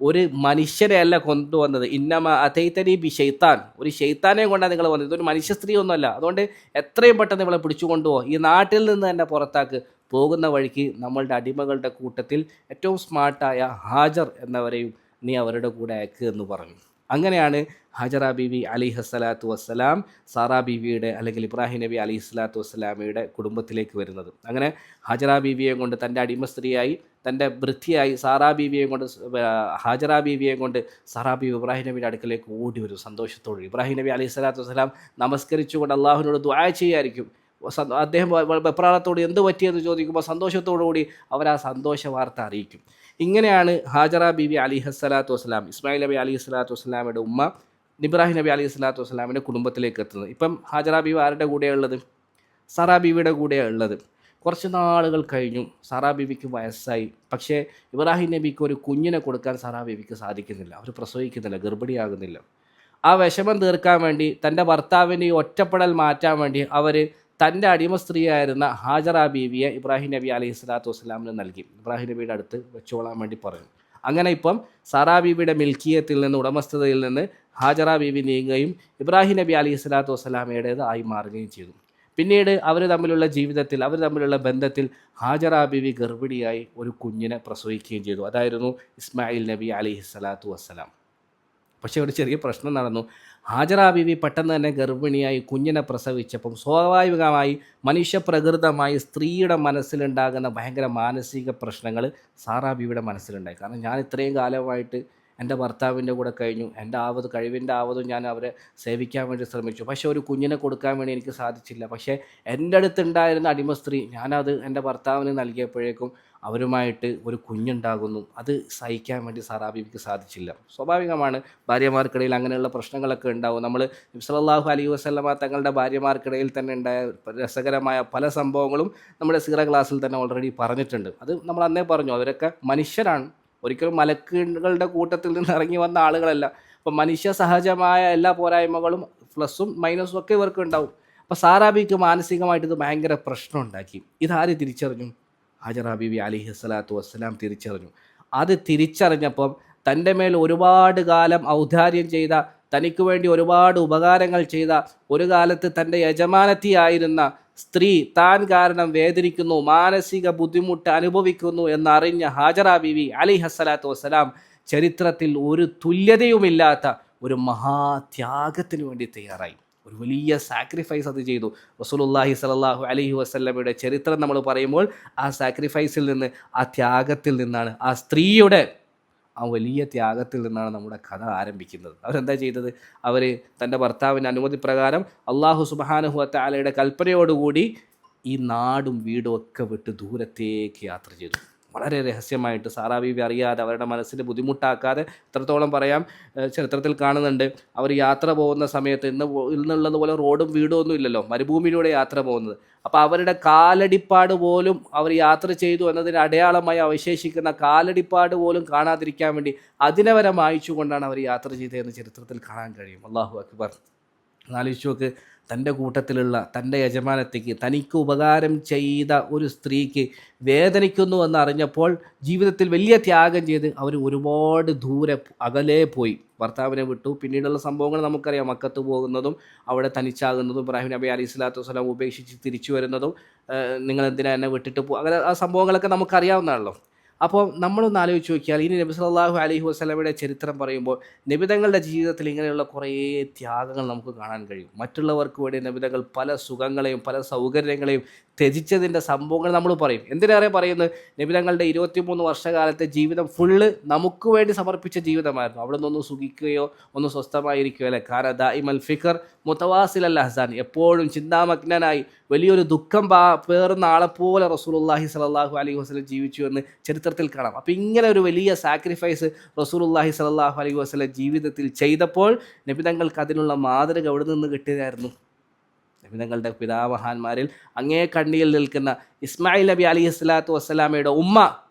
ഒരു മനുഷ്യരെ അല്ല കൊണ്ടുവന്നത്, ഇന്നമ അതൈതനി ബി ഷെയ്ത്താൻ, ഒരു ഷെയ്ത്താനെ കൊണ്ടാണ് നിങ്ങൾ വന്നത്, ഇതൊരു മനുഷ്യ സ്ത്രീ ഒന്നുമല്ല. അതുകൊണ്ട് എത്രയും പെട്ടെന്ന് നിങ്ങളെ പിടിച്ചു കൊണ്ടുപോകും, ഈ നാട്ടിൽ നിന്ന് തന്നെ പുറത്താക്ക്. പോകുന്ന വഴിക്ക് നമ്മളുടെ അടിമകളുടെ കൂട്ടത്തിൽ ഏറ്റവും സ്മാർട്ടായ ഹാജർ എന്നവരെയും നീ അവരുടെ കൂടെ അയക്കുക എന്ന് പറഞ്ഞു. അങ്ങനെയാണ് ഹാജറ ബീവി അലിഹസ്സലാത്തു വസ്സലാം സാറാ ബീവിയുടെ അല്ലെങ്കിൽ ഇബ്രാഹിം നബി അലി സ്വലാത്തു വസ്സലാമയുടെ കുടുംബത്തിലേക്ക് വരുന്നത്. അങ്ങനെ ഹാജറ ബീവിയെ കൊണ്ട് തൻ്റെ അടിമ സ്ത്രീയായി, തൻ്റെ വൃത്തിയായി സാറാ ബീവിയെ കൊണ്ട് ഹാജറ ബീവിയെ കൊണ്ട് സാറാ ബീവി ഇബ്രാഹിം നബിയുടെ അടുക്കലേക്ക് ഓടി വരും സന്തോഷത്തോടെ. ഇബ്രാഹിം നബി അലൈഹി സ്വലാത്തു വസ്സലാം നമസ്കരിച്ചുകൊണ്ട് അള്ളാഹുവിനോട് ദുആ ചെയ്യായിരിക്കും. അദ്ദേഹം വെപ്രാളത്തോട് എന്ത് പറ്റിയെന്ന് ചോദിക്കുമ്പോൾ സന്തോഷത്തോടുകൂടി അവർ ആ സന്തോഷ വാർത്ത അറിയിക്കും. ഇങ്ങനെയാണ് ഹാജറ ബീവി അലിഹസ്സലാത്തു വസ്സലാം, ഇസ്മായിൽ നബി അലൈഹി സ്വലാത്തു വസ്സലാമയുടെ ഉമ്മ ഇബ്രാഹിം നബി അലൈഹി സ്വലാത്തു വസ്സലാമിൻ്റെ കുടുംബത്തിലേക്ക് എത്തുന്നത്. ഇപ്പം ഹാജറ ബീവി ആരുടെ കൂടെയാണ് ഉള്ളത്? സാറാ ബീവിയുടെ കൂടെയാണ് ഉള്ളത്. കുറച്ച് നാളുകൾ കഴിഞ്ഞു, സാറാ ബീവിക്ക് വയസ്സായി. പക്ഷേ ഇബ്രാഹിം നബിക്ക് ഒരു കുഞ്ഞിനെ കൊടുക്കാൻ സാറാ ബീവിക്ക് സാധിക്കുന്നില്ല. അവർ പ്രസവിക്കുന്നില്ല, ഗർഭിണിയാകുന്നില്ല. ആ വിഷമം തീർക്കാൻ വേണ്ടി, തൻ്റെ ഭർത്താവിൻ്റെ ഈ ഒറ്റപ്പെടൽ മാറ്റാൻ വേണ്ടി അവർ തൻ്റെ അടിമ സ്ത്രീയായിരുന്ന ഹാജറ ബീവിയെ ഇബ്രാഹിം നബി അലൈഹി സ്വലാത്തു വസ്സലാമിന് നൽകി. ഇബ്രാഹിം നബിയുടെ അടുത്ത് വെച്ചോളാൻ വേണ്ടി പറഞ്ഞു. അങ്ങനെ ഇപ്പം സാറാ ബീവിയുടെ മിൽക്കിയത്തിൽ നിന്ന്, ഉടമസ്ഥതയിൽ നിന്ന് ഹാജറ ബീവി നീങ്ങുകയും ഇബ്രാഹിം നബി അലൈഹി സ്വലാത്തു വസ്സലാമയുടേത് ആയി മാറുകയും ചെയ്തു. പിന്നീട് അവർ തമ്മിലുള്ള ബന്ധത്തിൽ ഹാജറ ബീവി ഗർഭിണിയായി ഒരു കുഞ്ഞിനെ പ്രസവിക്കുകയും ചെയ്തു. അതായിരുന്നു ഇസ്മായിൽ നബി അലൈഹി സ്വലാത്തു വസ്സലാം. പക്ഷേ ഒരു ചെറിയ പ്രശ്നം നടന്നു. ഹാജറ ബീവി പെട്ടെന്ന് തന്നെ ഗർഭിണിയായി കുഞ്ഞിനെ പ്രസവിച്ചപ്പം സ്വാഭാവികമായി മനുഷ്യപ്രകൃതമായി സ്ത്രീയുടെ മനസ്സിലുണ്ടാകുന്ന ഭയങ്കര മാനസിക പ്രശ്നങ്ങൾ സാറാ ബീവിയുടെ മനസ്സിലുണ്ടായി. കാരണം ഞാൻ ഇത്രയും കാലമായിട്ട് എൻ്റെ ഭർത്താവിൻ്റെ കൂടെ കഴിഞ്ഞു, എൻ്റെ കഴിവിൻ്റെ ആവതും ഞാൻ അവരെ സേവിക്കാൻ വേണ്ടി ശ്രമിച്ചു. പക്ഷേ ഒരു കുഞ്ഞിനെ കൊടുക്കാൻ വേണ്ടി എനിക്ക് സാധിച്ചില്ല. പക്ഷേ എൻ്റെ അടുത്തുണ്ടായിരുന്ന അടിമ സ്ത്രീ, ഞാനത് എൻ്റെ ഭർത്താവിന് നൽകിയപ്പോഴേക്കും അവരുമായിട്ട് ഒരു കുഞ്ഞുണ്ടാകുന്നു. അത് സഹിക്കാൻ വേണ്ടി സാറാ ബീവിക്ക് സാധിച്ചില്ല. സ്വാഭാവികമാണ്, ഭാര്യമാർക്കിടയിൽ അങ്ങനെയുള്ള പ്രശ്നങ്ങളൊക്കെ ഉണ്ടാവും. നമ്മൾ നബി സല്ലല്ലാഹു അലൈഹി വസല്ലമ തങ്ങളുടെ ഭാര്യമാർക്കിടയിൽ തന്നെ ഉണ്ടായ രസകരമായ പല സംഭവങ്ങളും നമ്മുടെ സീറ ക്ലാസ്സിൽ തന്നെ ഓൾറെഡി പറഞ്ഞിട്ടുണ്ട്. അത് നമ്മൾ അന്നേ പറഞ്ഞു, അവരൊക്കെ മനുഷ്യരാണ്, ഒരിക്കലും മലക്കുകളുടെ കൂട്ടത്തിൽ നിന്ന് ഇറങ്ങി വന്ന ആളുകളല്ല. അപ്പം മനുഷ്യ സഹജമായ എല്ലാ പോരായ്മകളും പ്ലസും മൈനസും ഒക്കെ ഇവർക്ക് ഉണ്ടാവും. അപ്പോൾ സാറാ ബീവിക്ക് മാനസികമായിട്ട് ഇത് ഭയങ്കര പ്രശ്നം ഉണ്ടാക്കി. ഇതാര് തിരിച്ചറിഞ്ഞു? ഹാജറ ബീവി അലൈഹി സ്വലാത്തു വസ്സലാം തിരിച്ചറിഞ്ഞു. അത് തിരിച്ചറിഞ്ഞപ്പം തൻ്റെ മേൽ ഒരുപാട് കാലം ഔദാര്യം ചെയ്ത, തനിക്ക് വേണ്ടി ഒരുപാട് ഉപകാരങ്ങൾ ചെയ്ത, ഒരു കാലത്ത് തൻ്റെ യജമാനത്തിയായിരുന്ന സ്ത്രീ താൻ കാരണം വേദനിക്കുന്നു, മാനസിക ബുദ്ധിമുട്ട് അനുഭവിക്കുന്നു എന്നറിഞ്ഞ ഹാജറ ബീവി അലൈഹി സ്വലാത്തു വസ്സലാം ചരിത്രത്തിൽ ഒരു തുല്യതയുമില്ലാത്ത ഒരു മഹാത്യാഗത്തിന് വേണ്ടി തയ്യാറായി, ഒരു വലിയ സാക്രിഫൈസ് അത് ചെയ്തു. റസൂലുള്ളാഹി സ്വല്ലല്ലാഹു അലൈഹി വസല്ലമയുടെ ചരിത്രം നമ്മൾ പറയുമ്പോൾ ആ സാക്രിഫൈസിൽ നിന്ന്, ആ ത്യാഗത്തിൽ നിന്നാണ്, ആ സ്ത്രീയുടെ ആ വലിയ ത്യാഗത്തിൽ നിന്നാണ് നമ്മുടെ കഥ ആരംഭിക്കുന്നത്. അവരെന്താ ചെയ്തത്? അവർ തൻ്റെ ഭർത്താവിൻ്റെ അനുമതി പ്രകാരം അള്ളാഹു സുബ്ഹാനഹു വ തആലയുടെ കൽപ്പനയോടുകൂടി ഈ നാടും വീടും ഒക്കെ വിട്ട് ദൂരത്തേക്ക് യാത്ര ചെയ്തു. വളരെ രഹസ്യമായിട്ട്, സാറാ ബീവി അറിയാതെ, അവരുടെ മനസ്സിന് ബുദ്ധിമുട്ടാക്കാതെ. എത്രത്തോളം പറയാം, ചരിത്രത്തിൽ കാണുന്നുണ്ട്, അവർ യാത്ര പോകുന്ന സമയത്ത് ഇന്നുള്ളതുപോലെ റോഡും വീടും ഒന്നും ഇല്ലല്ലോ, മരുഭൂമിയിലൂടെ യാത്ര പോകുന്നത്. അപ്പോൾ അവരുടെ കാലടിപ്പാട് പോലും, അവർ യാത്ര ചെയ്തു എന്നതിന് അടയാളമായി അവശേഷിക്കുന്ന കാലടിപ്പാട് പോലും കാണാതിരിക്കാൻ വേണ്ടി അതിനെ വരെ മായ്ച്ചു കൊണ്ടാണ് അവർ യാത്ര ചെയ്തതെന്ന് ചരിത്രത്തിൽ കാണാൻ കഴിയും. അല്ലാഹു അക്ബർ. ആലോചിച്ച് നോക്ക്, തൻ്റെ കൂട്ടത്തിലുള്ള തൻ്റെ യജമാനത്തേക്ക്, തനിക്ക് ഉപകാരം ചെയ്ത ഒരു സ്ത്രീക്ക് വേദനിക്കുന്നു എന്നറിഞ്ഞപ്പോൾ ജീവിതത്തിൽ വലിയ ത്യാഗം ചെയ്ത് അവർ ഒരുപാട് ദൂരെ അകലെ പോയി, ഭർത്താവിനെ വിട്ടു. പിന്നീടുള്ള സംഭവങ്ങൾ നമുക്കറിയാം, മക്കത്ത് പോകുന്നതും അവിടെ തനിച്ചാകുന്നതും, ഇബ്രാഹിം നബി അലൈഹി സ്വലാത്തു വസ്സലാം ഉപേക്ഷിച്ച് തിരിച്ചു വരുന്നതും, നിങ്ങളെന്തിനാ എന്നെ വിട്ടിട്ട് അങ്ങനെ ആ സംഭവങ്ങളൊക്കെ നമുക്കറിയാവുന്നതാണല്ലോ. അപ്പോൾ നമ്മളൊന്ന് ആലോചിച്ച് നോക്കിയാൽ, ഇനി നബി സല്ലല്ലാഹു അലൈഹി വസല്ലമയുടെ ചരിത്രം പറയുമ്പോൾ നബിതങ്ങളുടെ ജീവിതത്തിൽ ഇങ്ങനെയുള്ള കുറേ ത്യാഗങ്ങൾ നമുക്ക് കാണാൻ കഴിയും. മറ്റുള്ളവർക്ക് വേണ്ടി നബിതങ്ങൾ പല സുഖങ്ങളെയും പല സൗകര്യങ്ങളെയും ത്യജിച്ചതിൻ്റെ സംഭവങ്ങൾ നമ്മൾ പറയും. എന്തിനേറെ പറയുന്നത്, നബിതങ്ങളുടെ 23 വർഷകാലത്തെ ജീവിതം ഫുള്ള് നമുക്ക് വേണ്ടി സമർപ്പിച്ച ജീവിതമായിരുന്നു. അവിടെ നിന്നൊന്ന് സുഖിക്കുകയോ ഒന്ന് സ്വസ്ഥമായിരിക്കുകയോ അല്ലെ. കാന ദായിമൽ ഫിക്ർ മുതവാസിൽ അൽ അഹ്സാൻ, എപ്പോഴും ചിന്താമഗ്നനായി വലിയൊരു ദുഃഖം പേറുന്ന ആളെപ്പോലെ റസൂലുള്ളാഹി സ്വല്ലല്ലാഹു അലൈഹി വസല്ലം ജീവിച്ചു എന്ന് ചരിത്രത്തിൽ കാണാം. അപ്പോൾ ഇങ്ങനെ ഒരു വലിയ സാക്രിഫൈസ് റസൂലുള്ളാഹി സ്വല്ലല്ലാഹു അലൈഹി വസല്ലം ജീവിതത്തിൽ ചെയ്തപ്പോൾ നബിതങ്ങൾക്ക് അതിനുള്ള മാതൃക എവിടെ നിന്ന് കിട്ടിയതായിരുന്നു? നബിതങ്ങളുടെ പിതാമഹാന്മാരിൽ അങ്ങേ കണ്ണിയിൽ നിൽക്കുന്ന ഇസ്മായിൽ നബി അലൈഹി സ്വലാത്തു വസ്സലാമയുടെ ഉമ്മ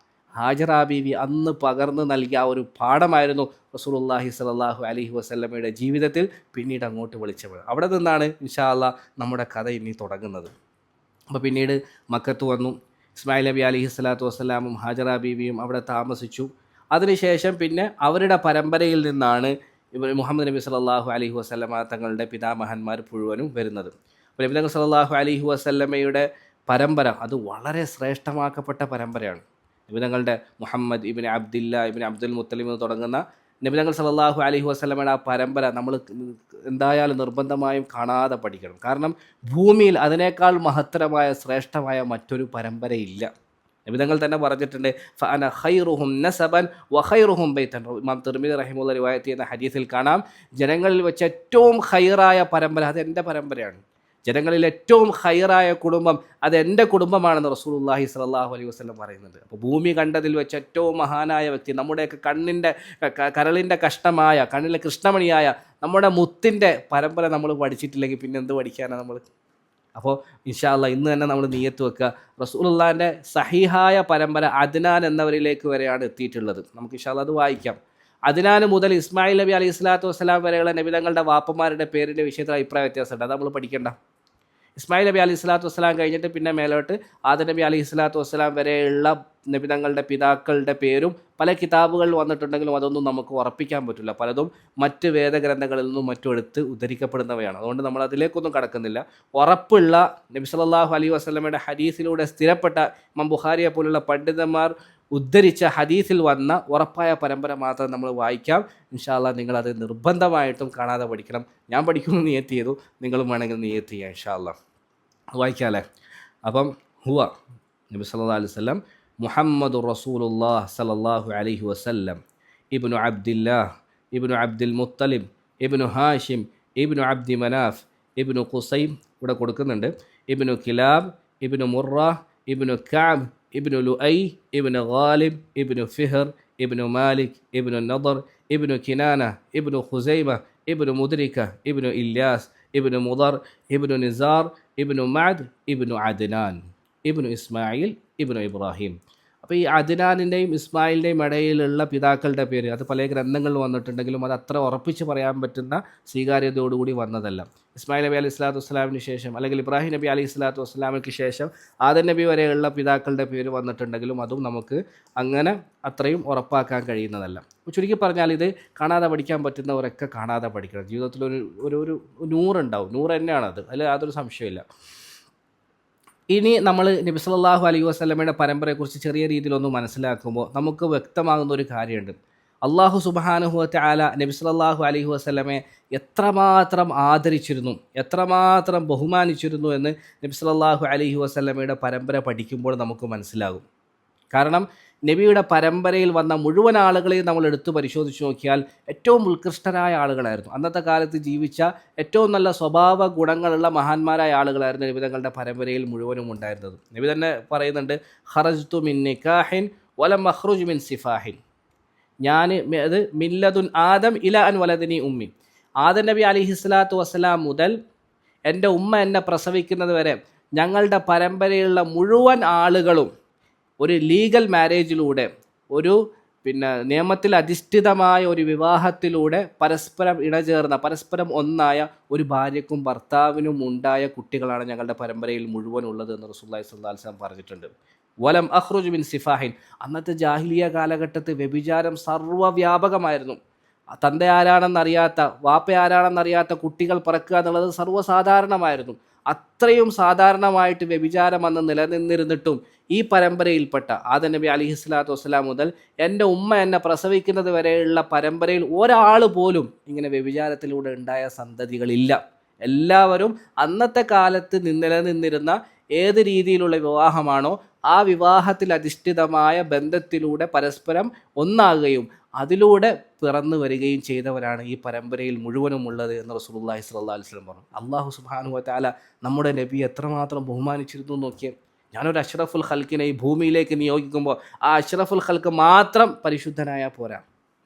ഹാജറ ബീവി അന്ന് പകർന്നു നൽകിയ ആ ഒരു പാഠമായിരുന്നു റസൂലുള്ളാഹി സ്വല്ലല്ലാഹു അലൈഹി വസല്ലമയുടെ ജീവിതത്തിൽ പിന്നീട് അങ്ങോട്ട് വിളിച്ചത്. അവിടെ നിന്നാണ് ഇൻഷാ അല്ലാഹ് നമ്മുടെ കഥ ഇനി തുടങ്ങുന്നത്. അപ്പോൾ പിന്നീട് മക്കത്ത് വന്നു. ഇസ്മായിൽ നബി അലൈഹി സ്വലാത്തു വസ്സലാമും ഹാജറ ബീവിയും അവിടെ താമസിച്ചു. അതിനുശേഷം പിന്നെ അവരുടെ പരമ്പരയിൽ നിന്നാണ് മുഹമ്മദ് നബി സല്ലല്ലാഹു അലൈഹി വസല്ലമ തങ്ങളുടെ പിതാമഹന്മാർ മുഴുവനും വരുന്നത്. അപ്പോൾ നബി തങ്ങൾ സല്ലല്ലാഹു അലൈഹി വസല്ലമയുടെ പരമ്പര അത് വളരെ ശ്രേഷ്ഠമാക്കപ്പെട്ട പരമ്പരയാണ്. നബി തങ്ങളുടെ മുഹമ്മദ് ഇബ്നു അബ്ദില്ല ഇബ്നു അബ്ദുൽ മുത്തലിബ് എന്ന് തുടങ്ങുന്ന നബി തങ്ങൾ സല്ലല്ലാഹു അലൈഹി വസല്ലമയുടെ ആ പരമ്പര നമ്മൾ എന്തായാലും നിർബന്ധമായും കാണാതെ പഠിക്കണം. കാരണം ഭൂമിയിൽ അതിനേക്കാൾ മഹത്തരമായ ശ്രേഷ്ഠമായ മറ്റൊരു പരമ്പരയില്ല. നബി തങ്ങൾ തന്നെ പറഞ്ഞിട്ടുണ്ട്, ഫഅന ഖൈറുഹും നസബൻ വ ഖൈറുഹും ബൈതൻ. ഇമാം തിർമിദി റഹിമഹുല്ലാഹി റിവായത്ത് ചെയ്യുന്ന ഹദീസിൽ കാണാം, ജനങ്ങളിൽ വെച്ച് ഏറ്റവും ഖൈറായ പരമ്പര അത് എൻ്റെ പരമ്പരയാണ്, ജനങ്ങളിൽ ഏറ്റവും ഖൈറായ കുടുംബം അത് എൻ്റെ കുടുംബമാണെന്ന് റസൂലുള്ളാഹി സ്വല്ലല്ലാഹു അലൈഹി വസല്ലം പറയുന്നുണ്ട്. അപ്പോൾ ഭൂമി കണ്ടതിൽ വെച്ച് ഏറ്റവും മഹാനായ വ്യക്തി, നമ്മുടെയൊക്കെ കരളിൻ്റെ കഷ്ണമായ, കണ്ണിലെ കൃഷ്ണമണിയായ നമ്മുടെ മുത്തിൻ്റെ പരമ്പര നമ്മൾ പഠിച്ചിട്ടില്ലെങ്കിൽ പിന്നെ എന്ത് പഠിക്കാനാണ് നമ്മൾ? അപ്പോൾ ഇൻഷാ അല്ലാഹ് ഇന്ന് തന്നെ നമ്മൾ നിയ്യത്ത് വെക്കുക, റസൂലുള്ളാഹിൻ്റെ സഹീഹായ പരമ്പര അദ്നാൻ എന്നവരിലേക്ക് വരെയാണ് എത്തിയിട്ടുള്ളത്. നമുക്ക് ഇൻഷാ അല്ലാഹ് അത് വായിക്കാം. അദ്നാൻ മുതൽ ഇസ്മായിൽ നബി അലൈഹി സ്വലാത്തു വസ്സലാം വരെയുള്ള നബിതങ്ങളുടെ വാപ്പന്മാരുടെ പേരിൻ്റെ വിഷയത്തിൽ അഭിപ്രായ വ്യത്യാസമുണ്ട്, അത് നമ്മൾ പഠിക്കേണ്ട. ഇസ്മായിൽ നബി അലൈഹി സ്വലാത്തു വസ്സലാം കഴിഞ്ഞിട്ട് പിന്നെ മേലോട്ട് ആദം നബി അലൈഹി സ്വലാത്തു വസ്സലാം വരെയുള്ള നബിതങ്ങളുടെ പിതാക്കളുടെ പേരും പല കിതാബുകളിൽ വന്നിട്ടുണ്ടെങ്കിലും അതൊന്നും നമുക്ക് ഉറപ്പിക്കാൻ പറ്റില്ല. പലതും മറ്റ് വേദഗ്രന്ഥങ്ങളിൽ നിന്നും മറ്റും എടുത്ത് ഉദ്ധരിക്കപ്പെടുന്നവയാണ്. അതുകൊണ്ട് നമ്മൾ അതിലേക്കൊന്നും കടക്കുന്നില്ല. ഉറപ്പുള്ള നബി സല്ലല്ലാഹു അലൈഹി വസല്ലമയുടെ ഹദീസിലൂടെ സ്ഥിരപ്പെട്ട ഇമാം ബുഖാരിയെ പോലുള്ള പണ്ഡിതന്മാർ ഉദ്ധരിച്ച ഹദീസിൽ വന്ന ഉറപ്പായ പരമ്പര മാത്രം നമ്മൾ വായിക്കാം. ഇൻഷാ അല്ലാഹ് നിങ്ങളത് നിർബന്ധമായിട്ടും കാണാതെ പഠിക്കണം. ഞാൻ പഠിക്കുമെന്ന് നിയത്ത് ചെയ്തു, നിങ്ങളും വേണമെങ്കിൽ നിയത്ത് ചെയ്യുക. ഇൻഷാ അല്ലാഹ് വായിക്കാമല്ലേ? അപ്പം ഹുവ നബി സല്ലല്ലാഹു അലൈഹി വസല്ലം മുഹമ്മദുർ റസൂലുള്ളാഹ് സല്ലല്ലാഹു അലൈഹി വസല്ലം ഇബ്നു അബ്ദില്ലാഹ് ഇബ്നു അബ്ദുൽ മുത്തലിബ് ഇബ്നു ഹാഷിം ഇബ്നു അബ്ദി മനാഫ് ഇബ്നു ഖുസൈം ഇവിടെ കൊടുക്കുന്നുണ്ട്, ഇബ്നു കിലാബ് ഇബ്നു മുറ ഇബ്നു കഅബ് ഇബ്നു ലുഐ ഇബ്നു ഗാലിബ് ഇബ്നു ഫിഹർ ഇബ്നു മാലിക് ഇബ്നു നദർ ഇബ്നു കിനാന ഇബ്നു ഖുസൈമ ഇബ്നു മുദ്രിക ഇബ്നു ഇല്യാസ് ഇബ്നു മുദർ ഇബ്നു നിസാർ ഇബ്നു മഅദ് ഇബ്നു അദ്നാൻ ഇബ്നു ഇസ്മായിൽ ഇബ്നു ഇബ്രാഹിം. അപ്പോൾ ഈ അദ്നാനിൻ്റെയും ഇസ്മായിലിൻ്റെയും ഇടയിലുള്ള പിതാക്കളുടെ പേര് അത് പല ഗ്രന്ഥങ്ങളിൽ വന്നിട്ടുണ്ടെങ്കിലും അത് അത്ര ഉറപ്പിച്ച് പറയാൻ പറ്റുന്ന സ്വീകാര്യതയോടുകൂടി വന്നതല്ല. ഇസ്മായിൽ നബി അലൈഹി സ്വലാത്തു വസ്സലാമിന് ശേഷം അല്ലെങ്കിൽ ഇബ്രാഹിം നബി അലൈഹി സ്വലാത്തു വസ്സലാമിക്ക് ശേഷം ആദം നബി വരെയുള്ള പിതാക്കളുടെ പേര് വന്നിട്ടുണ്ടെങ്കിലും അതും നമുക്ക് അങ്ങനെ അത്രയും ഉറപ്പാക്കാൻ കഴിയുന്നതല്ല. ചുരുക്കി പറഞ്ഞാൽ ഇത് കാണാതെ പഠിക്കാൻ പറ്റുന്നവരൊക്കെ കാണാതെ പഠിക്കണം. ജീവിതത്തിൽ ഒരു നൂറുണ്ടാവും, നൂറ് തന്നെയാണത്, അതിൽ യാതൊരു സംശയമില്ല. ഇനി നമ്മൾ നബി സല്ലല്ലാഹു അലൈഹി വസല്ലമയുടെ പരമ്പരയെക്കുറിച്ച് ചെറിയ രീതിയിലൊന്ന് മനസ്സിലാക്കുമ്പോൾ നമുക്ക് വ്യക്തമാകുന്ന ഒരു കാര്യമുണ്ട്. അള്ളാഹു സുബ്ഹാനഹു വ തആല നബി സല്ലല്ലാഹു അലൈഹി വസല്ലമയെ എത്രമാത്രം ആദരിച്ചിരുന്നു, എത്രമാത്രം ബഹുമാനിച്ചിരുന്നു എന്ന് നബി സല്ലല്ലാഹു അലൈഹി വസല്ലമയുടെ പരമ്പര പഠിക്കുമ്പോൾ നമുക്ക് മനസ്സിലാകും. കാരണം നബിയുടെ പരമ്പരയിൽ വന്ന മുഴുവൻ ആളുകളെയും നമ്മൾ എടുത്തു പരിശോധിച്ച് നോക്കിയാൽ ഏറ്റവും ഉത്കൃഷ്ടരായ ആളുകളായിരുന്നു. അന്നത്തെ കാലത്ത് ജീവിച്ച ഏറ്റവും നല്ല സ്വഭാവ ഗുണങ്ങളുള്ള മഹാന്മാരായ ആളുകളായിരുന്നു നബി തങ്ങളുടെ പരമ്പരയിൽ മുഴുവനും ഉണ്ടായിരുന്നത്. നബി തന്നെ പറയുന്നുണ്ട്, ഖറജ്തു മിൻ നിക്കാഹിൻ വലം അഖ്റുജ് മിൻ സിഫാഹിൻ. ഞാൻ അത് മില്ലതുൻ ആദം ഇല അൻ വലദനി ഉമ്മി. ആദം നബി അലിഹിസ്ലാത്തു വസ്സലാം മുതൽ എൻ്റെ ഉമ്മ എന്നെ പ്രസവിക്കുന്നത് വരെ ഞങ്ങളുടെ പരമ്പരയിലുള്ള മുഴുവൻ ആളുകളും ഒരു ലീഗൽ മാരേജിലൂടെ, ഒരു നിയമത്തിൽ അധിഷ്ഠിതമായ ഒരു വിവാഹത്തിലൂടെ പരസ്പരം ഇണചേർന്ന, പരസ്പരം ഒന്നായ ഒരു ഭാര്യയ്ക്കും ഭർത്താവിനും ഉണ്ടായ കുട്ടികളാണ് ഞങ്ങളുടെ പരമ്പരയിൽ മുഴുവൻ ഉള്ളത് എന്ന് റസൂലുള്ളാഹി സ്വല്ലല്ലാഹു അലൈഹി വസല്ലം പറഞ്ഞിട്ടുണ്ട്. വലം അഖ്റുജ് മിൻ സിഫാഹിൻ. അന്നത്തെ ജാഹിലിയ കാലഘട്ടത്തിൽ വ്യഭിചാരം സർവ്വവ്യാപകമായിരുന്നു. തന്ത ആരാണെന്നറിയാത്ത, വാപ്പ ആരാണെന്നറിയാത്ത കുട്ടികൾ പിറക്കുക എന്നുള്ളത് സർവ്വസാധാരണമായിരുന്നു. അത്രയും സാധാരണമായിട്ട് വ്യഭിചാരം അന്ന് നിലനിന്നിരുന്നിട്ടും ഈ പരമ്പരയിൽപ്പെട്ട ആദം നബി അലിഹിസ്ലാത്തു വസ്സലാം മുതൽ എൻ്റെ ഉമ്മ എന്നെ പ്രസവിക്കുന്നത് വരെയുള്ള പരമ്പരയിൽ ഒരാൾ പോലും ഇങ്ങനെ വ്യഭിചാരത്തിലൂടെ ഉണ്ടായ സന്തതികളില്ല. എല്ലാവരും അന്നത്തെ കാലത്ത് നിലനിന്നിരുന്ന ഏത് രീതിയിലുള്ള വിവാഹമാണോ ആ വിവാഹത്തിൽ അധിഷ്ഠിതമായ ബന്ധത്തിലൂടെ പരസ്പരം ഒന്നാകുകയും അതിലൂടെ പിറന്നു വരികയും ചെയ്തവരാണ് ഈ പരമ്പരയിൽ മുഴുവനും ഉള്ളത് എന്ന് റസൂലുള്ളാഹി സ്വല്ലല്ലാഹു അലൈഹി വസല്ലം പറഞ്ഞു. അല്ലാഹു സുബ്ഹാനഹു വ തആല നമ്മുടെ നബി എത്രമാത്രം ബഹുമാനിച്ചിരുന്നു നോക്കിയേ. ഞാനൊരു അഷ്റഫുൽ ഖൽക്കിനെ ഈ ഭൂമിയിലേക്ക് നിയോഗിക്കുമ്പോൾ ആ അഷ്റഫുൽ ഖൽക്ക് മാത്രം പരിശുദ്ധനായാൽ പോരാ,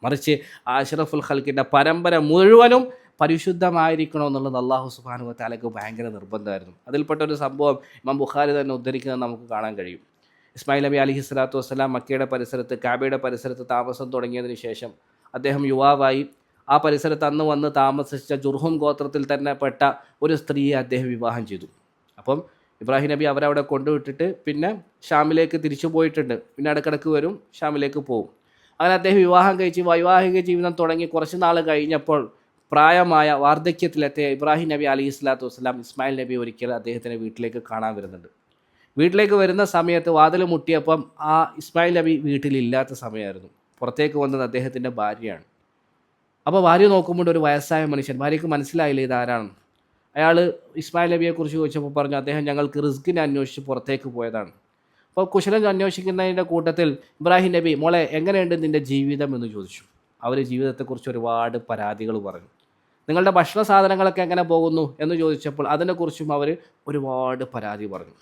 മറിച്ച് ആ അഷ്റഫുൽ ഖൽക്കിൻ്റെ പരമ്പര മുഴുവനും പരിശുദ്ധമായിരിക്കണമെന്നുള്ളത് അല്ലാഹു സുബ്ഹാനഹു വ തആലയ്ക്ക് ഭയങ്കര നിർബന്ധമായിരുന്നു. അതിൽപ്പെട്ട ഒരു സംഭവം ഇമാം ബുഖാരി തന്നെ ഉദ്ധരിക്കുന്നത് നമുക്ക് കാണാൻ കഴിയും. ഇസ്മായിൽ നബി അലൈഹി സ്വലാത്തു വസ്സലാം മക്കയുടെ പരിസരത്ത്, കാബയുടെ പരിസരത്ത് താമസം തുടങ്ങിയതിന് ശേഷം അദ്ദേഹം യുവാവായി. ആ പരിസരത്ത് അന്ന് വന്ന് താമസിച്ച ജുർഹും ഗോത്രത്തിൽ തന്നെ പെട്ട ഒരു സ്ത്രീയെ അദ്ദേഹം വിവാഹം ചെയ്തു. അപ്പം ഇബ്രാഹിം നബി അവരവിടെ കൊണ്ടുവിട്ടിട്ട് പിന്നെ ഷാമിലേക്ക് തിരിച്ചു പോയിട്ടുണ്ട്. പിന്നെ ഇടക്കിടക്ക് വരും, ഷാമിലേക്ക് പോകും. അങ്ങനെ അദ്ദേഹം വിവാഹം കഴിച്ച് വൈവാഹിക ജീവിതം തുടങ്ങി കുറച്ച് നാൾ കഴിഞ്ഞപ്പോൾ പ്രായമായ വാർദ്ധക്യത്തിലെത്തിയ ഇബ്രാഹിം നബി അലൈഹി സ്വലാത്തു വസ്സലാം ഇസ്മായിൽ നബി ഒരിക്കൽ അദ്ദേഹത്തിൻ്റെ വീട്ടിലേക്ക് കാണാൻ വരുന്നുണ്ട്. വീട്ടിലേക്ക് വരുന്ന സമയത്ത് വാതിൽ മുട്ടിയപ്പം ആ ഇസ്മായിൽ നബി വീട്ടിലില്ലാത്ത സമയമായിരുന്നു. പുറത്തേക്ക് വന്നത് അദ്ദേഹത്തിൻ്റെ ഭാര്യയാണ്. അപ്പോൾ ഭാര്യ നോക്കുമ്പോൾ ഒരു വയസ്സായ മനുഷ്യൻ. ഭാര്യയ്ക്ക് മനസ്സിലായില്ല ഇതാരാണ്. അയാൾ ഇസ്മായിൽ നബിയെക്കുറിച്ച് ചോദിച്ചപ്പോൾ പറഞ്ഞു, അദ്ദേഹം ഞങ്ങൾക്ക് റിസ്കിനെ അന്വേഷിച്ച് പുറത്തേക്ക് പോയതാണ്. അപ്പോൾ കുശലം അന്വേഷിക്കുന്നതിൻ്റെ കൂട്ടത്തിൽ ഇബ്രാഹിം നബി, മോളെ എങ്ങനെയുണ്ട് നിൻ്റെ ജീവിതം എന്ന് ചോദിച്ചു. അവർ ജീവിതത്തെക്കുറിച്ച് ഒരുപാട് പരാതികൾ പറഞ്ഞു. നിങ്ങളുടെ ഭക്ഷണ സാധനങ്ങളൊക്കെ എങ്ങനെ പോകുന്നു എന്ന് ചോദിച്ചപ്പോൾ അതിനെക്കുറിച്ചും അവർ ഒരുപാട് പരാതി പറഞ്ഞു.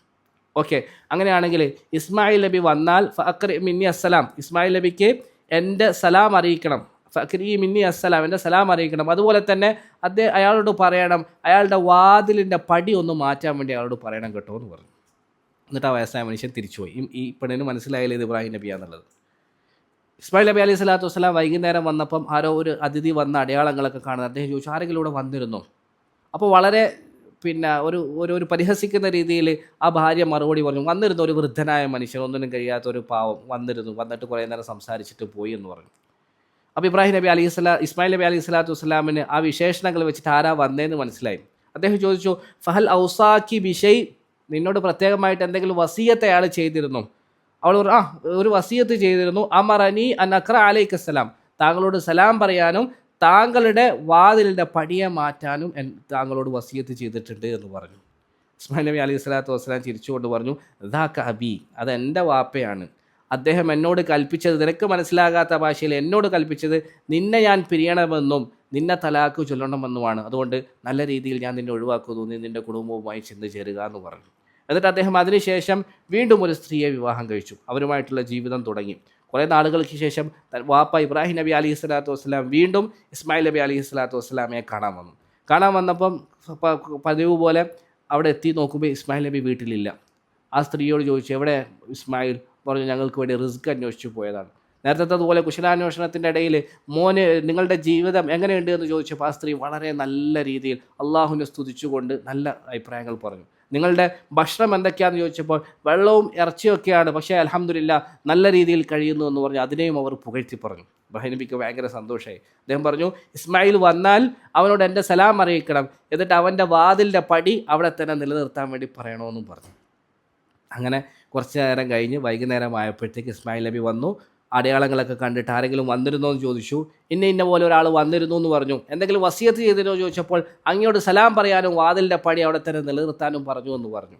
ഓക്കെ, അങ്ങനെയാണെങ്കിൽ ഇസ്മായിൽ നബി വന്നാൽ ഫഅക്രി മിന്നി അസ്സലാം, ഇസ്മായിൽ നബിക്ക് എൻ്റെ സലാം അറിയിക്കണം. ഫഅക്രി മിന്നി അസ്സലാം, എൻ്റെ സലാം അറിയിക്കണം. അതുപോലെ തന്നെ അയാളോട് പറയണം, അയാളുടെ വാതിലിൻ്റെ പടി ഒന്ന് മാറ്റാൻ വേണ്ടി അയാളോട് പറയണം കേട്ടോ എന്ന് പറഞ്ഞു. എന്നിട്ട് ആ വയസ്സായ മനുഷ്യൻ തിരിച്ചുപോയി. ഈ പെണ്ണിന് മനസ്സിലായില്ല ഇത് ഇബ്രാഹിം നബിയാന്നുള്ളത്. ഇസ്മായിൽ നബി അലൈഹി സ്വലാത്തു വസ്സലാം വൈകുന്നേരം വന്നപ്പം ആരോ ഒരു അതിഥി വന്ന അടയാളങ്ങളൊക്കെ കാണുന്നത്. അദ്ദേഹം ചോദിച്ചു, ആരെങ്കിലും ഇവിടെ വന്നിരുന്നോ? അപ്പോൾ വളരെ ഒരു പരിഹസിക്കുന്ന രീതിയിൽ ആ ഭാര്യ മറുപടി പറഞ്ഞു, വന്നിരുന്നു ഒരു വൃദ്ധനായ മനുഷ്യൻ, ഒന്നിനും കഴിയാത്ത ഒരു പാവം വന്നിരുന്നു, വന്നിട്ട് കുറേ നേരം സംസാരിച്ചിട്ട് പോയി എന്ന് പറഞ്ഞു. അപ്പോൾ ഇബ്രാഹിം നബി ഇസ്മായിൽ നബി അലൈഹി സ്വലാത്തു വസ്സലാമിന് ആ വിശേഷണങ്ങൾ വെച്ചിട്ട് ആരാ വന്നതെന്ന് മനസ്സിലായി. അദ്ദേഹം ചോദിച്ചു, ഫഹൽ ഔസാക്കി ബിഷൈ, നിന്നോട് പ്രത്യേകമായിട്ട് എന്തെങ്കിലും വസിയത്ത് അയാൾ ചെയ്തിരുന്നു? അവൾ ഒരു വസിയത്ത് ചെയ്തിരുന്നു. അമറനി അൻ അഖ്റ അലൈക്കസ്സലാം, താങ്കളോട് സലാം പറയാനും താങ്കളുടെ വാതിലിൻ്റെ പടിയെ മാറ്റാനും താങ്കളോട് വസിയത്ത് ചെയ്തിട്ടുണ്ട് എന്ന് പറഞ്ഞു. ഇസ്മായിൽ നബി അലൈഹി സ്വലാത്തു വസ്സലാം ചിരിച്ചുകൊണ്ട് പറഞ്ഞു, ദാക അബി, അതെൻ്റെ വാപ്പയാണ്. അദ്ദേഹം എന്നോട് കൽപ്പിച്ചത്, നിനക്ക് മനസ്സിലാകാത്ത ഭാഷയിൽ എന്നോട് കൽപ്പിച്ചത് നിന്നെ ഞാൻ പിരിയണമെന്നും നിന്നെ തലാക്ക് ചൊല്ലണമെന്നുമാണ്. അതുകൊണ്ട് നല്ല രീതിയിൽ ഞാൻ നിന്നെ ഒഴിവാക്കുന്നു, നീ നിൻ്റെ കുടുംബവുമായി ചെന്ന് ചേരുക എന്ന് പറഞ്ഞു. എന്നിട്ട് അദ്ദേഹം അതിനുശേഷം വീണ്ടും ഒരു സ്ത്രീയെ വിവാഹം കഴിച്ചു. അവരുമായിട്ടുള്ള ജീവിതം തുടങ്ങി. കുറേ നാളുകൾക്ക് ശേഷം വാപ്പ ഇബ്രാഹിം നബി അലൈഹി സ്വലാത്തു വസ്സലാം വീണ്ടും ഇസ്മായിൽ നബി അലൈഹി സ്വലാത്തു വസ്സലാമയെ കാണാൻ വന്നപ്പം പതിവ് പോലെ അവിടെ എത്തി നോക്കുമ്പോൾ ഇസ്മായിൽ നബി വീട്ടിലില്ല. ആ സ്ത്രീയോട് ചോദിച്ചു, എവിടെ ഇസ്മായിൽ? പറഞ്ഞു, ഞങ്ങൾക്ക് വേണ്ടി റിസ്ക് അന്വേഷിച്ചു പോയതാണ്. നേരത്തെ അതുപോലെ കുശലാന്വേഷണത്തിൻ്റെ ഇടയിൽ മോന് നിങ്ങളുടെ ജീവിതം എങ്ങനെയുണ്ട് എന്ന് ചോദിച്ചപ്പോൾ ആ സ്ത്രീ വളരെ നല്ല രീതിയിൽ അള്ളാഹുവിനെ സ്തുതിച്ചുകൊണ്ട് നല്ല അഭിപ്രായങ്ങൾ പറഞ്ഞു. നിങ്ങളുടെ ഭക്ഷണം എന്തൊക്കെയാണെന്ന് ചോദിച്ചപ്പോൾ വെള്ളവും ഇറച്ചിയൊക്കെയാണ്, പക്ഷേ അൽഹംദുലില്ലാ നല്ല രീതിയിൽ കഴിയുന്നു എന്ന് പറഞ്ഞു. അതിനെയും അവർ പുകഴ്ത്തി പറഞ്ഞു. ഇബ്രാഹിം നബിക്ക് ഭയങ്കര സന്തോഷമായി. അദ്ദേഹം പറഞ്ഞു, ഇസ്മായിൽ വന്നാൽ അവനോട് എൻ്റെ സലാം അറിയിക്കണം, എന്നിട്ട് അവൻ്റെ വാതിലിൻ്റെ പടി അവിടെ തന്നെ നിലനിർത്താൻ വേണ്ടി പറയണമെന്നും പറഞ്ഞു. അങ്ങനെ കുറച്ച് നേരം കഴിഞ്ഞ് വൈകുന്നേരം ആയപ്പോഴത്തേക്ക് ഇസ്മായിൽ നബി വന്നു. അടയാളങ്ങളൊക്കെ കണ്ടിട്ട് ആരെങ്കിലും വന്നിരുന്നോ എന്ന് ചോദിച്ചു. ഇന്ന പോലെ ഒരാൾ വന്നിരുന്നു എന്ന് പറഞ്ഞു. എന്തെങ്കിലും വസിയത്ത് ചെയ്തിരുന്നോ ചോദിച്ചപ്പോൾ അങ്ങയോട് സലാം പറയാനും വാതിലിൻ്റെ പടി അവിടെ തന്നെ നിലനിർത്താനും പറഞ്ഞു എന്ന് പറഞ്ഞു.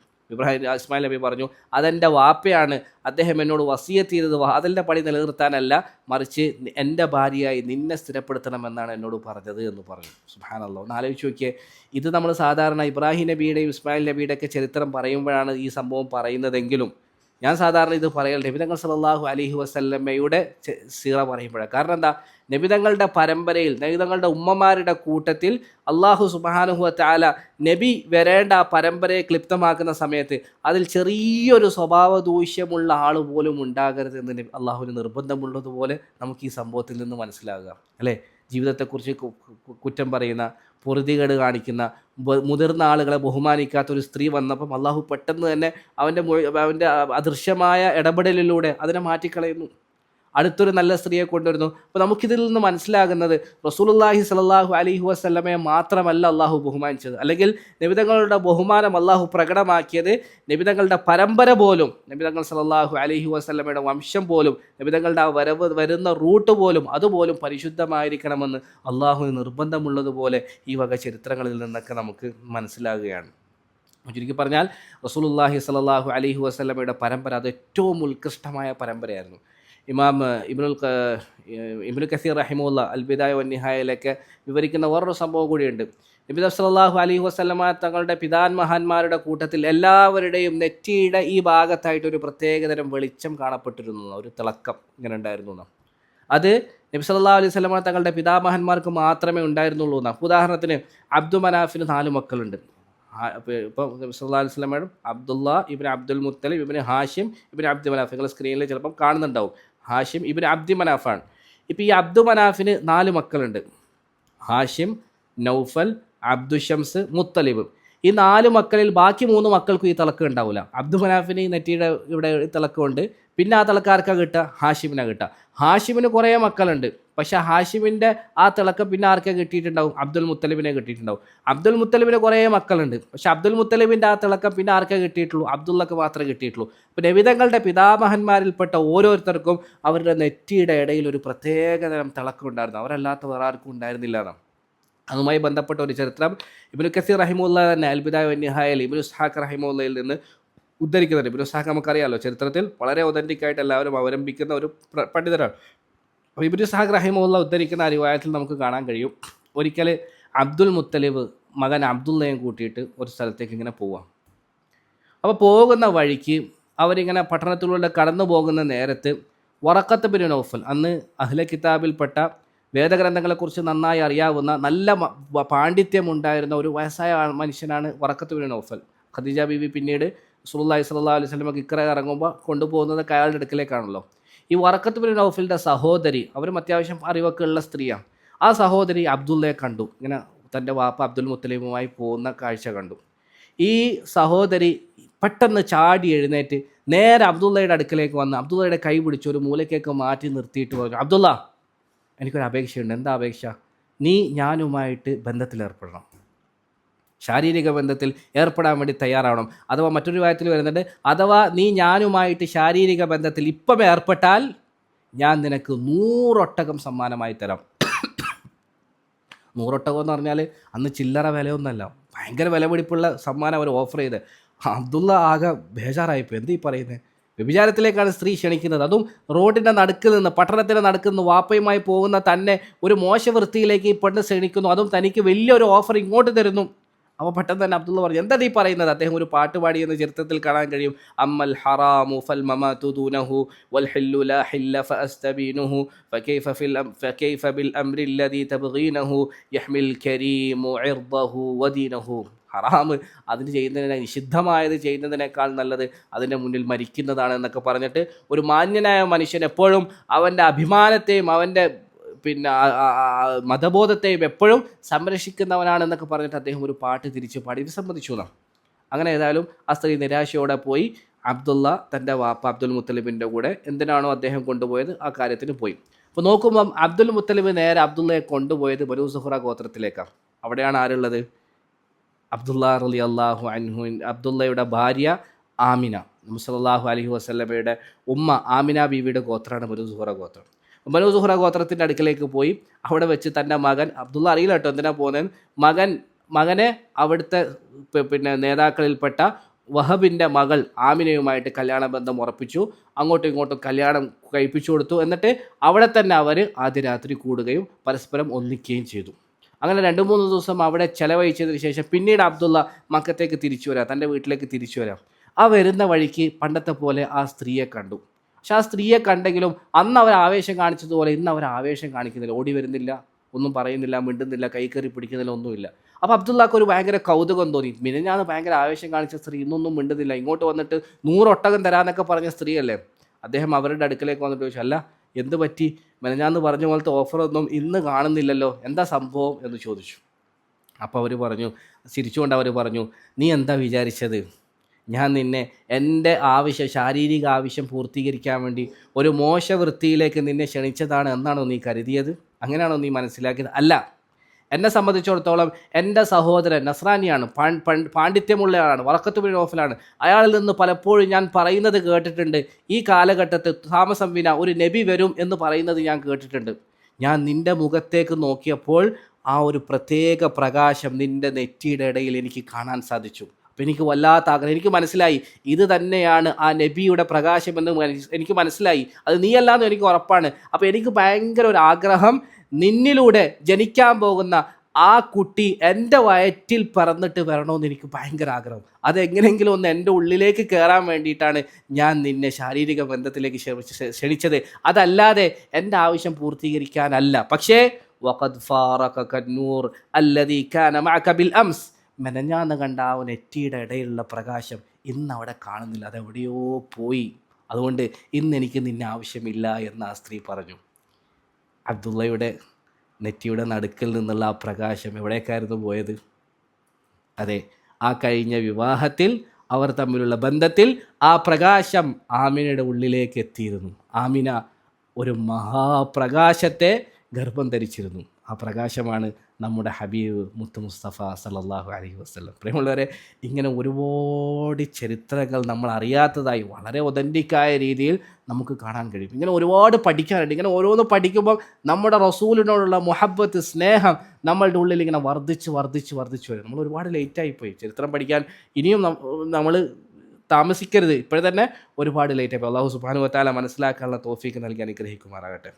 ഇസ്മായിൽ നബി പറഞ്ഞു, അതെൻ്റെ വാപ്പയാണ്, അദ്ദേഹം എന്നോട് വസിയത്ത് ചെയ്തത് വാതിലിൻ്റെ പടി നിലനിർത്താനല്ല, മറിച്ച് എൻ്റെ ഭാര്യയായി നിന്നെ സ്ഥിരപ്പെടുത്തണമെന്നാണ് എന്നോട് പറഞ്ഞത് എന്ന് പറഞ്ഞു. സുബ്ഹാനല്ലാഹ്. ഒന്ന് ആലോചിച്ച് നോക്കിയേ, ഇത് നമ്മൾ സാധാരണ ഇബ്രാഹിം നബിയുടെയും ഇസ്മായിൽ നബിയുടെ ഒക്കെ ചരിത്രം പറയുമ്പോഴാണ് ഈ സംഭവം പറയുന്നതെങ്കിലും ഞാൻ സാധാരണ ഇത് പറയൽ നബി തങ്ങൾ സല്ലല്ലാഹു അലൈഹി വസല്ലമയുടെ സീറ പറയുമ്പോഴാണ്. കാരണം എന്താ, നബി തങ്ങളുടെ പരമ്പരയിൽ നബി തങ്ങളുടെ ഉമ്മമാരുടെ കൂട്ടത്തിൽ അള്ളാഹു സുബ്ഹാനഹു വ തആല നബി വരേണ്ട ആ പരമ്പരയെ ക്ലിപ്തമാക്കുന്ന സമയത്ത് അതിൽ ചെറിയൊരു സ്വഭാവ ദൂഷ്യമുള്ള ആൾ പോലും ഉണ്ടാകരുതെന്ന് അള്ളാഹുവിന് നിർബന്ധമുള്ളതുപോലെ നമുക്ക് ഈ സംഭവത്തിൽ നിന്ന് മനസ്സിലാകുക അല്ലേ. ജീവിതത്തെക്കുറിച്ച് കുറ്റം പറയുന്ന, പൊറുതികേട് കാണിക്കുന്ന, മുതിർന്ന ആളുകളെ ബഹുമാനിക്കാത്ത ഒരു സ്ത്രീ വന്നപ്പം അള്ളാഹു പെട്ടെന്ന് തന്നെ അവൻ്റെ അദൃശ്യമായ ഇടപെടലിലൂടെ അതിനെ മാറ്റിക്കളയുന്നു. അടുത്തൊരു നല്ല സ്ത്രീയെ കൊണ്ടുവരുന്നു. അപ്പോൾ നമുക്കിതിൽ നിന്ന് മനസ്സിലാകുന്നത് റസൂലുള്ളാഹി സ്വല്ലല്ലാഹു അലൈഹി വസല്ലമയെ മാത്രമല്ല അള്ളാഹു ബഹുമാനിച്ചത്, അല്ലെങ്കിൽ നബിതങ്ങളുടെ ബഹുമാനം അള്ളാഹു പ്രകടമാക്കിയത് നബിതങ്ങളുടെ പരമ്പര പോലും, നബിതങ്ങൾ സ്വല്ലല്ലാഹു അലൈഹി വസല്ലമയുടെ വംശം പോലും, നബിതങ്ങളുടെ ആ വരുന്ന റൂട്ട് പോലും അതുപോലും പരിശുദ്ധമായിരിക്കണമെന്ന് അള്ളാഹുവിന് നിർബന്ധമുള്ളതുപോലെ ഈ വക ചരിത്രങ്ങളിൽ നിന്നൊക്കെ നമുക്ക് മനസ്സിലാകുകയാണ്. ചുരുക്കി പറഞ്ഞാൽ റസൂലുള്ളാഹി സ്വല്ലല്ലാഹു അലൈഹി വസല്ലമയുടെ പരമ്പര അത് ഏറ്റവും ഉത്കൃഷ്ടമായ പരമ്പരയായിരുന്നു. ഇമാം ഇബ്നു കസീർ റഹിമഹുല്ലാ അൽ ബിദായ വൻ നിഹായയിലൊക്കെ വിവരിക്കുന്ന വേറൊരു സംഭവം കൂടിയുണ്ട്. നബി സല്ലല്ലാഹു അലൈഹി വസല്ലമ തങ്ങളുടെ പിതാന്മഹാന്മാരുടെ കൂട്ടത്തിൽ എല്ലാവരുടെയും നെറ്റിയുടെ ഈ ഭാഗത്തായിട്ട് ഒരു പ്രത്യേകതരം വെളിച്ചം കാണപ്പെട്ടിരുന്നു, ഒരു തിളക്കം ഇങ്ങനെ ഉണ്ടായിരുന്നു. അത് നബി സല്ലല്ലാഹു അലൈഹി വസല്ലമ തങ്ങളുടെ പിതാമഹന്മാർക്ക് മാത്രമേ ഉണ്ടായിരുന്നുള്ളൂ. ഉദാഹരണത്തിന് അബ്ദു മനാഫിന് 4 മക്കളുണ്ട്. ഇപ്പോൾ നബി സല്ലല്ലാഹു അലൈഹി വസല്ലമയുടെ അബ്ദുള്ള ഇബ്നു അബ്ദുൽ മുത്തലിബ് ഇബ്നു ഹാഷിം ഇബ്നു അബ്ദു മനാഫ്, നിങ്ങൾ സ്ക്രീനിൽ ചിലപ്പം കാണുന്നുണ്ടാവും. ഹാഷിം ഇബ്നു അബ്ദി മനാഫാണ്. ഇപ്പോൾ ഈ അബ്ദു മനാഫിന് 4 മക്കളുണ്ട്. ഹാഷിം, നൗഫൽ, അബ്ദു ഷംസ്, മുത്തലിബ്. ഈ 4 മക്കളിൽ ബാക്കി 3 മക്കൾക്കും ഈ തിളക്കം ഉണ്ടാവില്ല. അബ്ദു മനാഫിന് ഈ നെറ്റിയുടെ ഇവിടെ തിളക്കമുണ്ട്. പിന്നെ ആ തിളക്കാർക്കാ കിട്ടുക? ഹാഷിമിനെ കിട്ടുക. ഹാഷിമിന് കുറേ മക്കളുണ്ട്, പക്ഷേ ഹാഷിമിൻ്റെ ആ തിളക്കം പിന്നെ ആർക്കെ കിട്ടിയിട്ടുണ്ടാവും? അബ്ദുൽ മുത്തലിബിനെ കിട്ടിയിട്ടുണ്ടാവും. അബ്ദുൽ മുത്തലിബിന് കുറേ മക്കളുണ്ട്, പക്ഷേ അബ്ദുൽ മുത്തലിബിൻ്റെ ആ തിളക്കം പിന്നെ ആർക്കെ കിട്ടിയിട്ടുള്ളൂ? അബ്ദുള്ളക്ക് മാത്രമേ കിട്ടിയിട്ടുള്ളൂ. അപ്പോൾ നബിതങ്ങളുടെ പിതാമഹന്മാരിൽപ്പെട്ട ഓരോരുത്തർക്കും അവരുടെ നെറ്റിയുടെ ഇടയിൽ ഒരു പ്രത്യേകതരം തിളക്കം ഉണ്ടായിരുന്നു, അവരല്ലാത്ത വേറെ ആർക്കും ഉണ്ടായിരുന്നില്ല എന്നാണ്. അതുമായി ബന്ധപ്പെട്ട ഒരു ചരിത്രം ഇബ്നു കസീർ റഹിമഹുല്ലാ തന്നെ അൽ ബിദായ വൻ നിഹായയിൽ ഇബ്നു ഇസ്ഹാഖ് റഹിമഹുല്ലയിൽ നിന്ന് ഉദ്ധരിക്കുന്നുണ്ട്. ഇബ്നു ഇസ്ഹാഖ് നമുക്കറിയാമല്ലോ, ചരിത്രത്തിൽ വളരെ ഒതൻറ്റിക്കായിട്ട് എല്ലാവരും അവലംബിക്കുന്ന ഒരു പണ്ഡിതരാണ്. അപ്പോൾ ഇബ്നു ഇസ്ഹാഖ് റഹിമഹുല്ല ഉദ്ധരിക്കുന്ന ആ റിവായത്തിൽ നമുക്ക് കാണാൻ കഴിയും, ഒരിക്കൽ അബ്ദുൽ മുത്തലിബ് മകൻ അബ്ദുള്ളയും കൂട്ടിയിട്ട് ഒരു സ്ഥലത്തേക്ക് ഇങ്ങനെ പോവാം. അപ്പോൾ പോകുന്ന വഴിക്ക് അവരിങ്ങനെ പട്ടണത്തിലൂടെ കടന്നു പോകുന്ന നേരത്ത് വറഖത്ത് ബിൻ നൗഫൽ, അന്ന് അഹ്ലെ കിതാബിൽപ്പെട്ട വേദഗ്രന്ഥങ്ങളെക്കുറിച്ച് നന്നായി അറിയാവുന്ന നല്ല പാണ്ഡിത്യമുണ്ടായിരുന്ന ഒരു വയസ്സായ മനുഷ്യനാണ് വറഖത്ത് ബിൻ നൗഫൽ. ഖദീജ ബീവി പിന്നീട് റസൂലുള്ളാഹി സ്വല്ലല്ലാഹു അലൈഹി വസല്ലമക്ക് ഇഖ്റ ഇറങ്ങുമ്പോൾ കൊണ്ടുപോകുന്നത് അയാളുടെ അടുക്കലേക്കാണല്ലോ. ഈ വറഖത്ത് ബിൻ നൗഫലിൻ്റെ സഹോദരി, അവരും അത്യാവശ്യം അറിവൊക്കെ ഉള്ള സ്ത്രീയാണ്. ആ സഹോദരി അബ്ദുള്ളയെ കണ്ടു, ഇങ്ങനെ തൻ്റെ വാപ്പ അബ്ദുൽ മുത്തലിബുമായി പോകുന്ന കാഴ്ച കണ്ടു. ഈ സഹോദരി പെട്ടെന്ന് ചാടി എഴുന്നേറ്റ് നേരെ അബ്ദുള്ളയുടെ അടുക്കലേക്ക് വന്ന് അബ്ദുള്ളയുടെ കൈ പിടിച്ച് ഒരു മൂലക്കേക്ക് മാറ്റി നിർത്തിയിട്ട് പറഞ്ഞു, അബ്ദുള്ള, എനിക്കൊരു അപേക്ഷയുണ്ട്. എന്താ അപേക്ഷ? നീ ഞാനുമായിട്ട് ബന്ധത്തിലേർപ്പെടണം, ശാരീരിക ബന്ധത്തിൽ ഏർപ്പെടാൻ വേണ്ടി തയ്യാറാവണം. അഥവാ മറ്റൊരു കാര്യത്തിൽ വരുന്നുണ്ട്, അഥവാ നീ ഞാനുമായിട്ട് ശാരീരിക ബന്ധത്തിൽ ഇപ്പം ഏർപ്പെട്ടാൽ ഞാൻ നിനക്ക് 100 ഒട്ടകം സമ്മാനമായി തരാം. 100 ഒട്ടകം എന്ന് പറഞ്ഞാൽ അന്ന് ചില്ലറ വിലയൊന്നുമല്ല, ഭയങ്കര വിലപിടിപ്പുള്ള സമ്മാനം അവർ ഓഫർ ചെയ്ത്. അബ്ദുള്ള ആകെ ബേജാറായിപ്പോൾ, എന്തീ പറയുന്നത്? വ്യഭിചാരത്തിലേക്കാണ് സ്ത്രീ ക്ഷണിക്കുന്നത്, അതും റോഡിൻ്റെ നടുക്കിൽ നിന്ന്, പട്ടണത്തിൻ്റെ നടുക്കിൽ നിന്ന് വാപ്പയുമായി പോകുന്ന തന്നെ ഒരു മോശവൃത്തിയിലേക്ക് ഈ പെണ്ണ് ക്ഷണിക്കുന്നു, അതും തനിക്ക് വലിയൊരു ഓഫർ ഇങ്ങോട്ട് തരുന്നു. അപ്പോൾ പെട്ടെന്ന് തന്നെ അബ്ദുള്ള പറഞ്ഞു, എന്താ നീ പറയുന്നത്? അദ്ദേഹം ഒരു പാട്ട് പാടിയെന്ന് ചരിത്രത്തിൽ കാണാൻ കഴിയും. അമ്മൽ ഹറാമു ഫൽ മമാതു ദൂനഹു വൽ ഹില്ലു ലാ ഹില്ല ഫഅസ്തബീനുഹു ഫകൈഫ ബിൽ അംരി അല്ലദീ തബ്ഗീനഹു യഹ്മിൽ കരീമു ഇർദഹു വദീനഹു. ഹറാമ് അതിന് ചെയ്യുന്നതിനെ, നിഷിദ്ധമായത് ചെയ്യുന്നതിനേക്കാൾ നല്ലത് അതിൻ്റെ മുന്നിൽ മരിക്കുന്നതാണ് എന്നൊക്കെ പറഞ്ഞിട്ട് ഒരു മാന്യനായ മനുഷ്യൻ എപ്പോഴും അവൻ്റെ അഭിമാനത്തെയും അവൻ്റെ മതബോധത്തെയും എപ്പോഴും സംരക്ഷിക്കുന്നവനാണെന്നൊക്കെ പറഞ്ഞിട്ട് അദ്ദേഹം ഒരു പാട്ട് തിരിച്ച് പാടി വിസമ്മതിച്ചു എന്നാണ്. അങ്ങനെ ഏതായാലും ആ സ്ത്രീ നിരാശയോടെ പോയി അബ്ദുള്ള തൻ്റെ വാപ്പ അബ്ദുൽ മുത്തലിബിൻ്റെ കൂടെ എന്തിനാണോ അദ്ദേഹം കൊണ്ടുപോയത് ആ കാര്യത്തിന് പോയി. അപ്പോൾ നോക്കുമ്പം അബ്ദുൽ മുത്തലിബ് നേരെ അബ്ദുള്ളയെ കൊണ്ടുപോയത് ബനൂ സുഹ്റ ഗോത്രത്തിലേക്കാണ്. അവിടെയാണ് ആരുള്ളത്? അബ്ദുള്ള റളിയല്ലാഹു അൻഹു, അബ്ദുള്ളയുടെ ഭാര്യ ആമിന. നബി സല്ലല്ലാഹു അലൈഹി വസല്ലമയുടെ ഉമ്മ ആമിന ബീവിയുടെ ഗോത്രമാണ് ബനൂ സുഹറ ഗോത്രം. ബനൂ സുഹറ ഗോത്രത്തിൻ്റെ അടുക്കലേക്ക് പോയി അവിടെ വെച്ച് തൻ്റെ മകൻ അബ്ദുള്ള അറിയില്ല കേട്ടോ എന്തിനാ പോകുന്നത്, മകനെ അവിടുത്തെ പിന്നെ നേതാക്കളിൽപ്പെട്ട വഹബിൻ്റെ മകൾ ആമിനയുമായിട്ട് കല്യാണ ബന്ധം ഉറപ്പിച്ചു. അങ്ങോട്ടും ഇങ്ങോട്ടും കല്യാണം കഴിപ്പിച്ചു കൊടുത്തു. എന്നിട്ട് അവിടെ തന്നെ അവർ ആദ്യ രാത്രി കൂടുകയും പരസ്പരം ഒന്നിക്കുകയും ചെയ്തു. അങ്ങനെ 2-3 ദിവസം അവിടെ ചെലവഴിച്ചതിന് ശേഷം പിന്നീട് അബ്ദുള്ള മക്കത്തേക്ക് തിരിച്ചു വരാം, തൻ്റെ വീട്ടിലേക്ക് തിരിച്ചു വരാം. ആ വരുന്ന വഴിക്ക് പണ്ടത്തെ പോലെ ആ സ്ത്രീയെ കണ്ടു. പക്ഷെ ആ സ്ത്രീയെ കണ്ടെങ്കിലും അന്ന് അവർ ആവേശം കാണിച്ചതുപോലെ ഇന്ന് അവർ ആവേശം കാണിക്കുന്നില്ല. ഓടി വരുന്നില്ല, ഒന്നും പറയുന്നില്ല, മിണ്ടുന്നില്ല, കൈക്കറി പിടിക്കുന്നില്ല, ഒന്നുമില്ല. അപ്പോൾ അബ്ദുള്ളക്ക് ഒരു ഭയങ്കര കൗതുകം തോന്നി. മിനിഞ്ഞാന്ന് ഭയങ്കര ആവേശം കാണിച്ച സ്ത്രീ ഇന്നൊന്നും മിണ്ടുന്നില്ല, ഇങ്ങോട്ട് വന്നിട്ട് 100 ഒട്ടകം തരാമെന്നൊക്കെ പറഞ്ഞ സ്ത്രീയല്ലേ. അദ്ദേഹം അവരുടെ അടുക്കലേക്ക് വന്നിട്ട് ചോദിച്ചു, അല്ല എന്ത് പറ്റി, മിനിഞ്ഞാന്ന് പറഞ്ഞ പോലത്തെ ഓഫറൊന്നും ഇന്ന് കാണുന്നില്ലല്ലോ, എന്താ സംഭവം എന്ന് ചോദിച്ചു. അപ്പോൾ അവർ പറഞ്ഞു, ചിരിച്ചുകൊണ്ട് അവർ പറഞ്ഞു, നീ എന്താ വിചാരിച്ചത്, ഞാൻ നിന്നെ എൻ്റെ ശാരീരിക ആവശ്യം പൂർത്തീകരിക്കാൻ വേണ്ടി ഒരു മോശവൃത്തിയിലേക്ക് നിന്നെ ക്ഷണിച്ചതാണ് എന്നാണോ നീ കരുതിയത്? അങ്ങനെയാണോ നീ മനസ്സിലാക്കിയത്? അല്ല, എന്നെ സംബന്ധിച്ചിടത്തോളം എൻ്റെ സഹോദരൻ നസ്രാനിയാണ്, പാണ്ഡിത്യമുള്ള ആളാണ്, വറക്കത്ത് ബിൻ നൗഫലാണ്. അയാളിൽ നിന്ന് പലപ്പോഴും ഞാൻ പറയുന്നത് കേട്ടിട്ടുണ്ട്, ഈ കാലഘട്ടത്തിൽ താമസം വിന ഒരു നബി വരും എന്ന് പറയുന്നത് ഞാൻ കേട്ടിട്ടുണ്ട്. ഞാൻ നിൻ്റെ മുഖത്തേക്ക് നോക്കിയപ്പോൾ ആ ഒരു പ്രത്യേക പ്രകാശം നിൻ്റെ നെറ്റിയുടെ ഇടയിൽ എനിക്ക് കാണാൻ സാധിച്ചു. അപ്പോൾ എനിക്ക് വല്ലാത്ത ആഗ്രഹം, എനിക്ക് മനസ്സിലായി ഇത് തന്നെയാണ് ആ നബിയുടെ പ്രകാശമെന്ന് എനിക്ക് മനസ്സിലായി, അത് നീയല്ലാന്ന് എനിക്ക് ഉറപ്പാണ്. അപ്പോൾ എനിക്ക് ഭയങ്കര ഒരു ആഗ്രഹം, നിന്നിലൂടെ ജനിക്കാൻ പോകുന്ന ആ കുട്ടി എൻ്റെ വയറ്റിൽ പറന്നിട്ട് വരണമെന്ന് എനിക്ക് ഭയങ്കര ആഗ്രഹം. അതെങ്ങനെയെങ്കിലും ഒന്ന് എൻ്റെ ഉള്ളിലേക്ക് കയറാൻ വേണ്ടിയിട്ടാണ് ഞാൻ നിന്നെ ശാരീരിക ബന്ധത്തിലേക്ക് ക്ഷണിച്ചത്, അതല്ലാതെ എൻ്റെ ആവശ്യം പൂർത്തീകരിക്കാനല്ല. പക്ഷേ വഖദ് ഫാറഖക നൂർ അല്ലദീ കാന മഅക ബിൽ അംസ്, മെനഞ്ഞാന്ന് കണ്ട ആ നെറ്റിയുടെ ഇടയിലുള്ള പ്രകാശം ഇന്ന് അവിടെ കാണുന്നില്ല, അതെവിടെയോ പോയി. അതുകൊണ്ട് ഇന്ന് എനിക്ക് നിന്നെ ആവശ്യമില്ല എന്ന് ആ സ്ത്രീ പറഞ്ഞു. അബ്ദുള്ളയുടെ നെറ്റിയുടെ നടുക്കിൽ നിന്നുള്ള ആ പ്രകാശം എവിടേക്കായിരുന്നു പോയത്? അതെ, ആ കഴിഞ്ഞ വിവാഹത്തിൽ അവർ തമ്മിലുള്ള ബന്ധത്തിൽ ആ പ്രകാശം ആമിനയുടെ ഉള്ളിലേക്ക് എത്തിയിരുന്നു. ആമിന ഒരു മഹാപ്രകാശത്തെ ഗർഭം ധരിച്ചിരുന്നു. ആ പ്രകാശമാണ് നമ്മുടെ ഹബീബ് മുത്ത് മുസ്തഫ സല്ലല്ലാഹു അലൈഹി വസല്ലം. പ്രിയമുള്ളവരെ, ഇങ്ങനെ ഒരുപാട് ചരിത്രങ്ങൾ നമ്മൾ അറിയാത്തതായി വളരെ ഒതൻറ്റിക്കായ രീതിയിൽ നമുക്ക് കാണാൻ കഴിയും. ഇങ്ങനെ ഒരുപാട് പഠിക്കാനുണ്ട്. ഇങ്ങനെ ഓരോന്ന് പഠിക്കുമ്പോൾ നമ്മുടെ റസൂലിനോടുള്ള മുഹബ്ബത്ത്, സ്നേഹം നമ്മളുടെ ഉള്ളിൽ ഇങ്ങനെ വർദ്ധിച്ച് വരും. നമ്മൾ ഒരുപാട് ലേറ്റായിപ്പോയി ചരിത്രം പഠിക്കാൻ. ഇനിയും നമ്മൾ താമസിക്കരുത്, ഇപ്പോഴെ തന്നെ ഒരുപാട് ലേറ്റായിപ്പോയി. അല്ലാഹു സുബ്ഹാനഹു വ തആല മനസ്സിലാക്കാനുള്ള തൗഫീക്ക് നൽകി അനുഗ്രഹിക്കുമാറാകട്ടെ.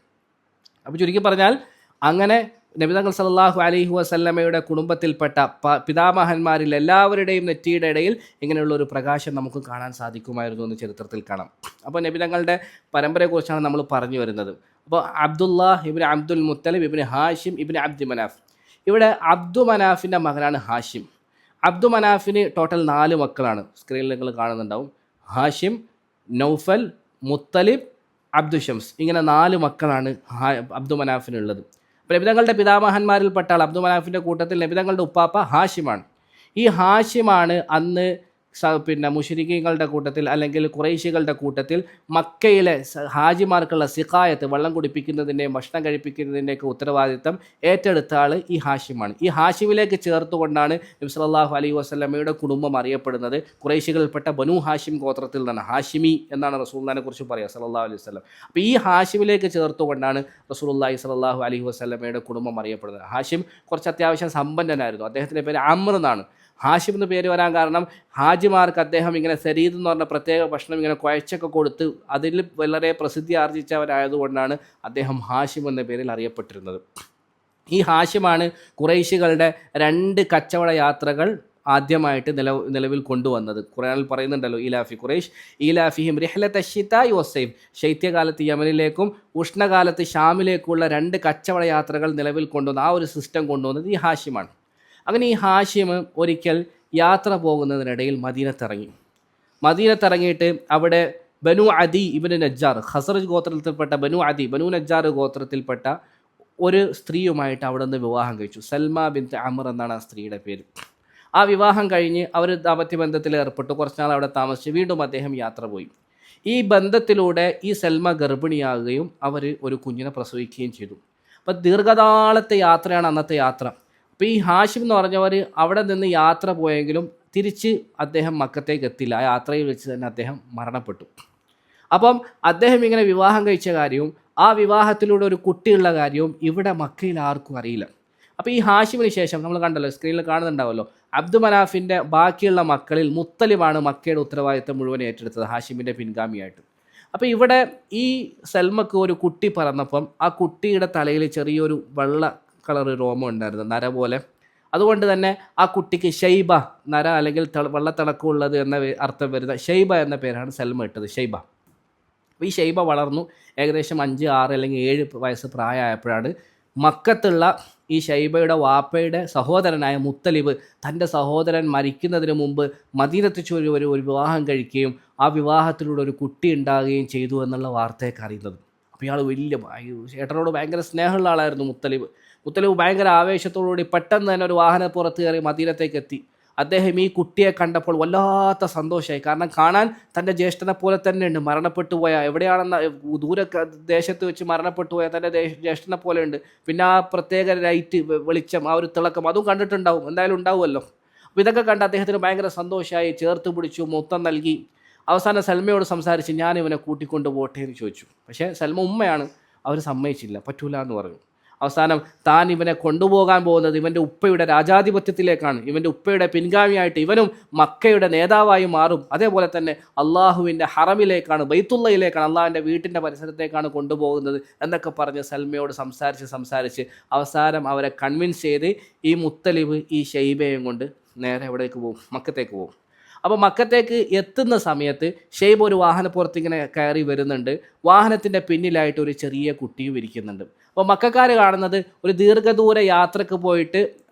അപ്പോൾ ചുരുക്കി പറഞ്ഞാൽ, അങ്ങനെ നബി തങ്ങൾ സല്ലല്ലാഹു അലൈഹി വസല്ലമയുടെ കുടുംബത്തിൽപ്പെട്ട പിതാമഹന്മാരിൽ എല്ലാവരുടെയും നെറ്റിയുടെ ഇടയിൽ ഇങ്ങനെയുള്ള ഒരു പ്രകാശം നമുക്ക് കാണാൻ സാധിക്കുമായിരുന്നു എന്ന് ചരിത്രത്തിൽ കാണാം. അപ്പോൾ നബി തങ്ങളുടെ പരമ്പരയെക്കുറിച്ചാണ് നമ്മൾ പറഞ്ഞു വരുന്നത്. അപ്പോൾ അബ്ദുല്ലാഹ് ഇബ്നു അബ്ദുൽ മുത്തലിബ് ഇബ്നു ഹാഷിം ഇബ്നു അബ്ദു മനാഫ്. ഇവിടെ അബ്ദു മനാഫിൻ്റെ മകനാണ് ഹാഷിം. അബ്ദു മനാഫിന് ടോട്ടൽ 4 മക്കളാണ്, സ്ക്രീനിൽ നിങ്ങൾ കാണുന്നുണ്ടാവും. ഹാഷിം, നൗഫൽ, മുത്തലിബ്, അബ്ദു ഷംസ്, ഇങ്ങനെ 4 മക്കളാണ് അബ്ദു മനാഫിനുള്ളത്. അപ്പോൾ നബിതങ്ങളുടെ പിതാമഹന്മാരിൽപ്പെട്ട ആൾ അബ്ദു മനാഫിൻ്റെ കൂട്ടത്തിൽ നബിതങ്ങളുടെ ഉപ്പാപ്പ ഹാഷിമാണ്. ഈ ഹാഷിമാണ് അന്ന് പിന്നെ മുശ്രിക്കീങ്ങളുടെ കൂട്ടത്തിൽ അല്ലെങ്കിൽ ഖുറൈശികളുടെ കൂട്ടത്തിൽ മക്കയിലെ ഹാജിമാർക്കുള്ള സിഖായത്ത്, വെള്ളം കുടിപ്പിക്കുന്നതിൻ്റെയും ഭക്ഷണം കഴിപ്പിക്കുന്നതിൻ്റെയൊക്കെ ഉത്തരവാദിത്തം ഏറ്റെടുത്ത ആൾ ഈ ഹാഷിമാണ്. ഈ ഹാഷിമിലേക്ക് ചേർത്തുകൊണ്ടാണ് നബി സല്ലല്ലാഹു അലൈഹി വസല്ലമയുടെ കുടുംബം അറിയപ്പെടുന്നത്. ഖുറൈശികളിൽപ്പെട്ട ബനു ഹാഷിം ഗോത്രത്തിൽ നിന്നാണ്. ഹാഷിമി എന്നാണ് റസൂലുള്ളാഹിനെ കുറിച്ച് പറയുക സല്ലല്ലാഹു അലൈഹി വസല്ലം. അപ്പോൾ ഈ ഹാഷിമിലേക്ക് ചേർത്തുകൊണ്ടാണ് റസൂലുള്ളാഹി സല്ലല്ലാഹു അലൈഹി വസല്ലമയുടെ കുടുംബം അറിയപ്പെടുന്നത്. ഹാഷിം കുറച്ച് അത്യാവശ്യം സമ്പന്നനായിരുന്നു. അദ്ദേഹത്തിൻ്റെ പേര് അമ്ർ എന്നാണ്. ഹാഷിം എന്ന് പേര് വരാൻ കാരണം ഹാജിമാർക്ക് അദ്ദേഹം ഇങ്ങനെ സരീദ് എന്ന് പറഞ്ഞ പ്രത്യേക ഭക്ഷണം ഇങ്ങനെ കുഴച്ചൊക്കെ കൊടുത്ത് അതിൽ വളരെ പ്രസിദ്ധി ആർജിച്ചവരായതുകൊണ്ടാണ് അദ്ദേഹം ഹാഷിം എന്ന പേരിൽ അറിയപ്പെട്ടിരുന്നത്. ഈ ഹാഷിമാണ് ഖുറൈശികളുടെ 2 കച്ചവട യാത്രകൾ ആദ്യമായിട്ട് നിലവിൽ കൊണ്ടുവന്നത്. ഖുർആനിൽ പറയുന്നുണ്ടല്ലോ, ഈലാഫി ഖുറൈഷ് ഈലാഫിഹിം റിഹ്ലത ശിതാഇ വസ്സൈഫ്, ശൈത്യകാലത്ത് യമനിലേക്കും ഉഷ്ണകാലത്ത് ഷാമിലേക്കുള്ള 2 കച്ചവട യാത്രകൾ നിലവിൽ കൊണ്ടുവന്ന ആ ഒരു സിസ്റ്റം കൊണ്ടുവന്നത് ഈ ഹാഷിമാണ്. അങ്ങനെ ഈ ഹാഷിം ഒരിക്കൽ യാത്ര പോകുന്നതിനിടയിൽ മദീനത്തിറങ്ങിയിട്ട് അവിടെ ബനു അദി ഇബ്നു നജ്ജാർ, ഖസറജ് ഗോത്രത്തിൽപ്പെട്ട ബനു നജ്ജാർ ഗോത്രത്തിൽപ്പെട്ട ഒരു സ്ത്രീയുമായിട്ട് അവിടെ നിന്ന് വിവാഹം കഴിച്ചു. സൽമ ബിൻത് അമർ എന്നാണ് ആ സ്ത്രീയുടെ പേര്. ആ വിവാഹം കഴിഞ്ഞ് അവർ ദാമ്പത്യബന്ധത്തിൽ ഏർപ്പെട്ടു. കുറച്ചുനാൾ അവിടെ താമസിച്ച് വീണ്ടും അദ്ദേഹം യാത്ര പോയി. ഈ ബന്ധത്തിലൂടെ ഈ സൽമ ഗർഭിണിയാകുകയും അവർ ഒരു കുഞ്ഞിനെ പ്രസവിക്കുകയും ചെയ്തു. അപ്പോൾ ദീർഘകാലത്തെ യാത്രയാണ് അന്നത്തെ യാത്ര. അപ്പോൾ ഈ ഹാഷിം എന്ന് പറഞ്ഞവർ അവിടെ നിന്ന് യാത്ര പോയെങ്കിലും തിരിച്ച് അദ്ദേഹം മക്കത്തേക്ക് എത്തില്ല. ആ യാത്രയിൽ വെച്ച് തന്നെ അദ്ദേഹം മരണപ്പെട്ടു. അപ്പം അദ്ദേഹം ഇങ്ങനെ വിവാഹം കഴിച്ച കാര്യവും ആ വിവാഹത്തിലൂടെ ഒരു കുട്ടിയുള്ള കാര്യവും ഇവിടെ മക്കയിൽ ആർക്കും അറിയില്ല. അപ്പോൾ ഈ ഹാഷിമിന് ശേഷം നമ്മൾ കണ്ടല്ലോ, സ്ക്രീനിൽ കാണുന്നുണ്ടാവല്ലോ, അബ്ദു മനാഫിൻ്റെ ബാക്കിയുള്ള മക്കളിൽ മുത്തലിബാണ് മക്കയുടെ ഉത്തരവാദിത്തം മുഴുവൻ ഏറ്റെടുത്തത് ഹാഷിമിൻ്റെ പിൻഗാമിയായിട്ട്. അപ്പോൾ ഇവിടെ ഈ സൽമക്ക് ഒരു കുട്ടി പറന്നപ്പം ആ കുട്ടിയുടെ തലയിൽ ചെറിയൊരു വെള്ള കളർ രോമം ഉണ്ടായിരുന്നു, നര പോലെ. അതുകൊണ്ട് തന്നെ ആ കുട്ടിക്ക് ഷൈബ, നര അല്ലെങ്കിൽ വെള്ളത്തിളക്കമുള്ളത് എന്ന അർത്ഥം വരുന്ന ഷൈബ എന്ന പേരാണ് സൽമ ഇട്ടത്, ഷൈബ. അപ്പോൾ ഈ ഷൈബ വളർന്നു ഏകദേശം 5, 6 അല്ലെങ്കിൽ 7 വയസ്സ് പ്രായമായപ്പോഴാണ് മക്കത്തുള്ള ഈ ഷൈബയുടെ വാപ്പയുടെ സഹോദരനായ മുത്തലിബ് തൻ്റെ സഹോദരൻ മരിക്കുന്നതിന് മുമ്പ് മദീനത്ത് ഒരു വിവാഹം കഴിക്കുകയും ആ വിവാഹത്തിലൂടെ ഒരു കുട്ടി ഉണ്ടാകുകയും ചെയ്തു എന്നുള്ള വാർത്തയൊക്കെ അറിയുന്നത്. അപ്പോൾ ഇയാൾ ചേട്ടനോട് ഭയങ്കര സ്നേഹമുള്ള ആളായിരുന്നു മുത്തലിബ്. മുത്തലിബ് ഭയങ്കര ആവേശത്തോടുകൂടി പെട്ടെന്ന് തന്നെ ഒരു വാഹനപ്പുറത്ത് കയറി മദീനത്തേക്ക് എത്തി. അദ്ദേഹം ഈ കുട്ടിയെ കണ്ടപ്പോൾ വല്ലാത്ത സന്തോഷമായി. കാരണം കാണാൻ തൻ്റെ ജ്യേഷ്ഠനെ പോലെ തന്നെ ഉണ്ട്. മരണപ്പെട്ടു പോയ എവിടെയാണെന്ന ദൂര ദേശത്ത് വെച്ച് മരണപ്പെട്ടു പോയ തൻ്റെ ജ്യേഷ്ഠനെ പോലെ ഉണ്ട്. പിന്നെ ആ പ്രത്യേക ലൈറ്റ് വെളിച്ചം, ആ ഒരു തിളക്കം, അതും കണ്ടിട്ടുണ്ടാവും, എന്തായാലും ഉണ്ടാവുമല്ലോ. അപ്പോൾ ഇതൊക്കെ കണ്ട് അദ്ദേഹത്തിന് ഭയങ്കര സന്തോഷമായി. ചേർത്ത് പിടിച്ചു, മുത്തം നൽകി. അവസാനം സൽമയോട് സംസാരിച്ച് ഞാൻ ഇവനെ കൂട്ടിക്കൊണ്ട് പോട്ടെ എന്ന് ചോദിച്ചു. പക്ഷേ സൽമ ഉമ്മയാണ്, അവർ സമ്മതിച്ചില്ല, പറ്റൂല എന്ന് പറഞ്ഞു. അവസാനം താൻ ഇവനെ കൊണ്ടുപോകാൻ പോകുന്നത് ഇവൻ്റെ ഉപ്പയുടെ രാജാധിപത്യത്തിലേക്കാണ്. ഇവൻ്റെ ഉപ്പയുടെ പിൻഗാമിയായിട്ട് ഇവനും മക്കയുടെ നേതാവായി മാറും. അതേപോലെ തന്നെ അള്ളാഹുവിൻ്റെ ഹറമിലേക്കാണ്, ബൈത്തുള്ളയിലേക്കാണ്, അള്ളാഹുവിൻ്റെ വീട്ടിൻ്റെ പരിസരത്തേക്കാണ് കൊണ്ടുപോകുന്നത് എന്നൊക്കെ പറഞ്ഞ് സൽമയോട് സംസാരിച്ച് അവസാനം അവരെ കൺവിൻസ് ചെയ്ത് ഈ മുത്തലിബ് ഈ ഷൈബയും കൊണ്ട് നേരെ എവിടേക്ക് പോകും? മക്കത്തേക്ക് പോകും. അപ്പോൾ മക്കത്തേക്ക് എത്തുന്ന സമയത്ത് ഷെയ്ബ് ഒരു വാഹനപ്പുറത്ത് ഇങ്ങനെ കയറി വരുന്നുണ്ട്. വാഹനത്തിൻ്റെ പിന്നിലായിട്ട് ഒരു ചെറിയ കുട്ടിയും ഇരിക്കുന്നുണ്ട്. അപ്പോൾ മക്കാർ കാണുന്നത് ഒരു ദീർഘദൂര യാത്രക്ക് പോയിട്ട്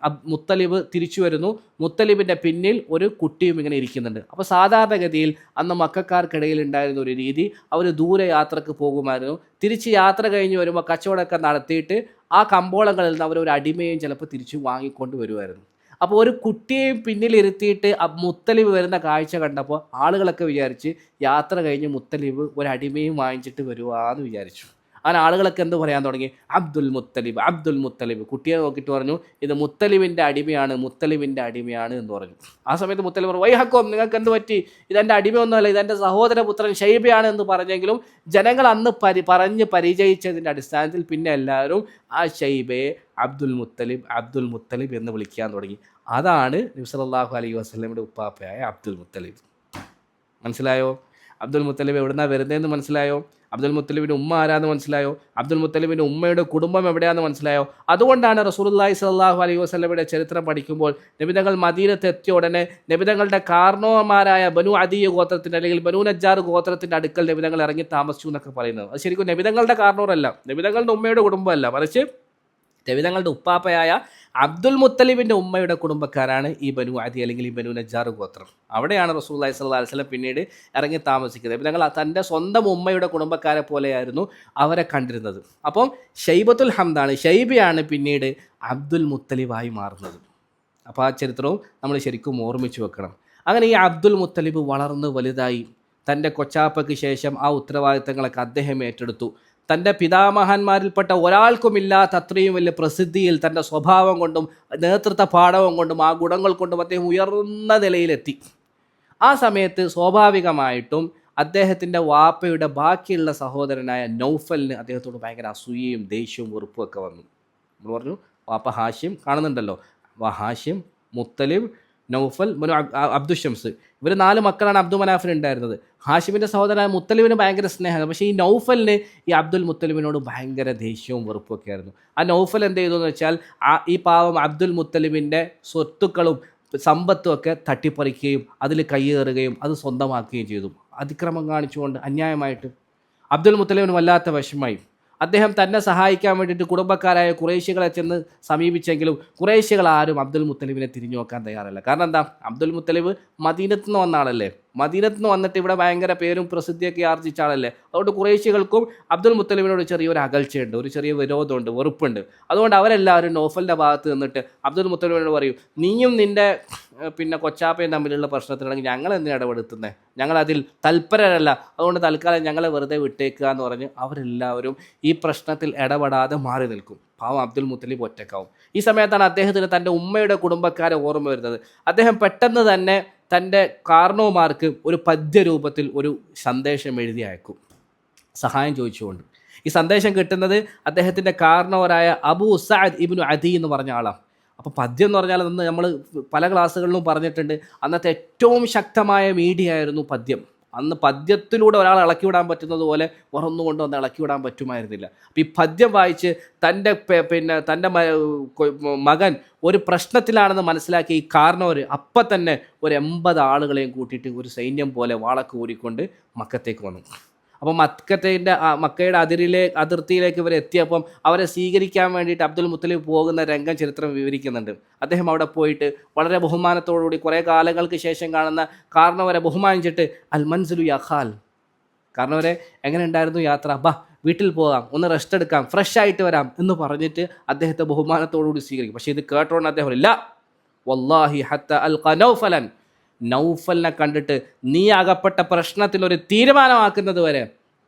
മുത്തലിബ് തിരിച്ചു വരുന്നു. മുത്തലിബിൻ്റെ പിന്നിൽ ഒരു കുട്ടിയും ഇങ്ങനെ ഇരിക്കുന്നുണ്ട്. അപ്പോൾ സാധാരണഗതിയിൽ അന്ന് മക്കാർക്കിടയിൽ ഉണ്ടായിരുന്ന ഒരു രീതി, അവർ ദൂര യാത്രക്ക് പോകുമായിരുന്നു. തിരിച്ച് യാത്ര കഴിഞ്ഞ് വരുമ്പോൾ കച്ചവടമൊക്കെ നടത്തിയിട്ട് ആ കമ്പോളങ്ങളിൽ നിന്ന് അവർ ഒരു അടിമയും ചിലപ്പോൾ തിരിച്ചു വാങ്ങിക്കൊണ്ട് വരുമായിരുന്നു. അപ്പോൾ ഒരു കുട്ടിയെയും പിന്നിലിരുത്തിയിട്ട് മുത്തലിബ് വരുന്ന കാഴ്ച കണ്ടപ്പോൾ ആളുകളൊക്കെ വിചാരിച്ച് യാത്ര കഴിഞ്ഞ് മുത്തലിബ് ഒരു അടിമയും വാങ്ങിച്ചിട്ട് വരുവാന്ന് വിചാരിച്ചു. അങ്ങനെ ആളുകളൊക്കെ എന്ത് പറയാൻ തുടങ്ങി? അബ്ദുൽ മുത്തലിബ്. കുട്ടിയെ നോക്കിയിട്ട് പറഞ്ഞു, ഇത് മുത്തലിബിൻ്റെ അടിമയാണ് എന്ന് പറഞ്ഞു. ആ സമയത്ത് മുത്തലിബ് പറഞ്ഞു, വൈഹക്കോം, നിങ്ങൾക്ക് എന്ത് പറ്റി? ഇതെൻ്റെ അടിമയൊന്നുമല്ല, ഇതെൻ്റെ സഹോദരപുത്രൻ ഷൈബയാണ് എന്ന് പറഞ്ഞെങ്കിലും ജനങ്ങൾ അന്ന് പറഞ്ഞ് പരിചയിച്ചതിൻ്റെ അടിസ്ഥാനത്തിൽ പിന്നെ എല്ലാവരും ആ ഷൈബയെ അബ്ദുൽ മുത്തലിബ് എന്ന് വിളിക്കാൻ തുടങ്ങി. അതാണ് നബി സല്ലല്ലാഹു അലൈഹി വസല്ലമയുടെ ഉപ്പാപ്പയായ അബ്ദുൽ മുത്തലിബ്. മനസ്സിലായോ? അബ്ദുൽ മുത്തലിബ് എവിടുന്നാണ് വരുന്നതെന്ന് മനസ്സിലായോ? അബ്ദുൽ മുത്തലിബിൻ്റെ ഉമ്മ ആരാന്ന് മനസ്സിലായോ? അബ്ദുൽ മുത്തലിബിൻ്റെ ഉമ്മയുടെ കുടുംബം എവിടെയാണെന്ന് മനസ്സിലായോ? അതുകൊണ്ടാണ് റസൂലുള്ളാഹി സ്വല്ലല്ലാഹു അലൈഹി വസല്ലമയുടെ ചരിത്രം പഠിക്കുമ്പോൾ നബിതങ്ങൾ മദീനത്ത് എത്തിയ ഉടനെ നബിതങ്ങളുടെ കാർണോമാരായ ബനു അദിയ ഗോത്രത്തിൻ്റെ അല്ലെങ്കിൽ ബനു നജ്ജാർ ഗോത്രത്തിൻ്റെ അടുക്കൽ നബിതങ്ങൾ ഇറങ്ങി താമസിച്ചു എന്നൊക്കെ പറയുന്നത്. അത് ശരിക്കും നബിതങ്ങളുടെ കാർണോരല്ല, നബിതങ്ങളുടെ ഉമ്മയുടെ കുടുംബമല്ല, മറിച്ച് നബിതങ്ങളുടെ ഉപ്പാപ്പയായ അബ്ദുൽ മുത്തലിബിൻ്റെ ഉമ്മയുടെ കുടുംബക്കാരാണ് ഈ ബനു അദി അല്ലെങ്കിൽ ഈ ബനു നജ്ജാർ ഗോത്രം. അവിടെയാണ് റസൂലുള്ളാഹി സ്വല്ലല്ലാഹു അലൈഹി വസല്ലം പിന്നീട് ഇറങ്ങി താമസിക്കുന്നത്. നബിതങ്ങൾ തൻ്റെ സ്വന്തം ഉമ്മയുടെ കുടുംബക്കാരെ പോലെയായിരുന്നു അവരെ കണ്ടിരുന്നത്. അപ്പം ഷൈബത്തുൽ ഹംദാണ്, ഷൈബയാണ് പിന്നീട് അബ്ദുൽ മുത്തലിബായി മാറുന്നത്. അപ്പോൾ ആ ചരിത്രവും നമ്മൾ ശരിക്കും ഓർമ്മിച്ച് വെക്കണം. അങ്ങനെ ഈ അബ്ദുൽ മുത്തലിബ് വളർന്ന് വലുതായി. തൻ്റെ കൊച്ചാപ്പയ്ക്ക് ശേഷം ആ ഉത്തരവാദിത്തങ്ങളൊക്കെ അദ്ദേഹം ഏറ്റെടുത്തു. തൻ്റെ പിതാമഹന്മാരിൽപ്പെട്ട ഒരാൾക്കുമില്ലാത്ത അത്രയും വലിയ പ്രസിദ്ധിയിൽ തൻ്റെ സ്വഭാവം കൊണ്ടും നേതൃത്വ പാഠവും കൊണ്ടും ആ ഗുണങ്ങൾ കൊണ്ടും അദ്ദേഹം ഉയർന്ന നിലയിലെത്തി. ആ സമയത്ത് സ്വാഭാവികമായിട്ടും അദ്ദേഹത്തിൻ്റെ വാപ്പയുടെ ബാക്കിയുള്ള സഹോദരനായ നൗഫലിന് അദ്ദേഹത്തോട് ഭയങ്കര അസൂയയും ദേഷ്യവും വെറുപ്പും ഒക്കെ വന്നു. നമ്മൾ പറഞ്ഞു വാപ്പ ഹാഷിം കാണുന്നുണ്ടല്ലോ, ഹാഷിം, മുത്തലിബ്, നൗഫൽ, അബ്ദുഷംസ്, ഇവർ 4 മക്കളാണ് അബ്ദു മനാഫിന് ഉണ്ടായിരുന്നത്. ഹാഷിമിൻ്റെ സഹോദരനായ മുത്തലിബിന് ഭയങ്കര സ്നേഹമാണ്. പക്ഷേ ഈ നൗഫലിന് ഈ അബ്ദുൽ മുത്തലിബിനോട് ഭയങ്കര ദേഷ്യവും വെറുപ്പൊക്കെ ആയിരുന്നു. ആ നൗഫൽ എന്ത് ചെയ്തു എന്ന് വെച്ചാൽ ഈ പാവം അബ്ദുൽ മുത്തലിബിൻ്റെ സ്വത്തുക്കളും സമ്പത്തും ഒക്കെ തട്ടിപ്പറിക്കുകയും അതിൽ കയ്യേറുകയും അത് സ്വന്തമാക്കുകയും ചെയ്തു. അതിക്രമം കാണിച്ചുകൊണ്ട് അന്യായമായിട്ട്. അബ്ദുൽ മുത്തലിബിന് വല്ലാത്ത വിഷമമായി. അദ്ദേഹം തന്നെ സഹായിക്കാൻ വേണ്ടിയിട്ട് കുടുംബക്കാരായ ഖുറൈശികളെ ചെന്ന് സമീപിച്ചെങ്കിലും ഖുറൈശികൾ ആരും അബ്ദുൽ മുത്തലിബിനെ തിരിഞ്ഞു നോക്കാൻ തയ്യാറല്ല. കാരണം എന്താ? അബ്ദുൽ മുത്തലിബ് മദീനത്ത് നിന്ന് വന്ന ആളല്ലേ. മദീനത്ത് നിന്ന് വന്നിട്ട് ഇവിടെ ഭയങ്കര പേരും പ്രസിദ്ധിയൊക്കെ ആർജിച്ച ആളല്ലേ. അതുകൊണ്ട് ഖുറൈശികൾക്കും അബ്ദുൽ മുത്തലിബിനോട് ചെറിയൊരു അകൽച്ചയുണ്ട്, ഒരു ചെറിയ വിരോധമുണ്ട്, വെറുപ്പുണ്ട്. അതുകൊണ്ട് അവരെല്ലാവരും നൗഫലിൻ്റെ ഭാഗത്ത് നിന്നിട്ട് അബ്ദുൽ മുത്തലിബിനോട് പറയും, നീയും നിൻ്റെ കൊച്ചാപ്പയും തമ്മിലുള്ള പ്രശ്നത്തിലാണെങ്കിൽ ഞങ്ങൾ എന്തിനാണ് ഇടപെടുത്തുന്നത്, ഞങ്ങളതിൽ തൽപരരല്ല, അതുകൊണ്ട് തൽക്കാലം ഞങ്ങളെ വെറുതെ വിട്ടേക്കുക എന്ന് പറഞ്ഞ് അവരെല്ലാവരും ഈ പ്രശ്നത്തിൽ ഇടപെടാതെ മാറി നിൽക്കും. പാവം അബ്ദുൽ മുത്തലിബ് ഒറ്റക്കാവും. ഈ സമയത്താണ് അദ്ദേഹത്തിന് തൻ്റെ ഉമ്മയുടെ കുടുംബക്കാരെ ഓർമ്മ വരുന്നത്. അദ്ദേഹം പെട്ടെന്ന് തന്നെ തൻ്റെ കാരണവന്മാർക്ക് ഒരു പദ്യരൂപത്തിൽ ഒരു സന്ദേശം എഴുതി അയക്കും, സഹായം ചോദിച്ചുകൊണ്ട്. ഈ സന്ദേശം കിട്ടുന്നത് അദ്ദേഹത്തിൻ്റെ കാരണവരായ അബൂ സഅദ് ഇബ്നു അദി എന്ന് പറഞ്ഞ ആളാണ്. അപ്പോൾ പദ്യം എന്ന് പറഞ്ഞാൽ അന്ന് നമ്മൾ പല ക്ലാസ്സുകളിലും പറഞ്ഞിട്ടുണ്ട്, അന്നത്തെ ഏറ്റവും ശക്തമായ മീഡിയ ആയിരുന്നു പദ്യം. അന്ന് പദ്യത്തിലൂടെ ഒരാൾ ഇളക്കിവിടാൻ പറ്റുന്നത് പോലെ വേറൊന്നുകൊണ്ട് വന്ന് ഇളക്കിവിടാൻ പറ്റുമായിരുന്നില്ല. അപ്പോൾ ഈ പദ്യം വായിച്ച് തൻ്റെ മകൻ ഒരു പ്രശ്നത്തിലാണെന്ന് മനസ്സിലാക്കി ഈ കാരണവർ അപ്പം തന്നെ ഒരു 80 ആളുകളെയും കൂട്ടിയിട്ട് ഒരു സൈന്യം പോലെ വാളൊക്കെ ഊരിക്കൊണ്ട് മക്കത്തേക്ക് വന്നു. അപ്പോൾ മക്കയുടെ അതിർത്തിയിലേക്ക് ഇവർ എത്തിയപ്പം അവരെ സ്വീകരിക്കാൻ വേണ്ടിയിട്ട് അബ്ദുൽ മുത്തലിബ് പോകുന്ന രംഗം ചരിത്രം വിവരിക്കുന്നുണ്ട്. അദ്ദേഹം അവിടെ പോയിട്ട് വളരെ ബഹുമാനത്തോടുകൂടി കുറേ കാലങ്ങൾക്ക് ശേഷം കാണുന്ന കാരണവരെ ബഹുമാനിച്ചിട്ട് അൽ മൻസിലു യാ ഖാൽ, കാരണവരെ എങ്ങനെ ഉണ്ടായിരുന്നു യാത്ര, ബാ വീട്ടിൽ പോകാം, ഒന്ന് റെസ്റ്റ് എടുക്കാം, ഫ്രഷ് ആയിട്ട് വരാം എന്ന് പറഞ്ഞിട്ട് അദ്ദേഹത്തെ ബഹുമാനത്തോടുകൂടി സ്വീകരിക്കും. പക്ഷേ ഇത് കേട്ടോണ്ട് അദ്ദേഹം ഇല്ല, വല്ലാഹി ഹത്ത അൽഖ നൗഫലൻ, നൗഫലിനെ കണ്ടിട്ട് നീ അകപ്പെട്ട പ്രശ്നത്തിൽ ഒരു തീരുമാനമാക്കുന്നത് വരെ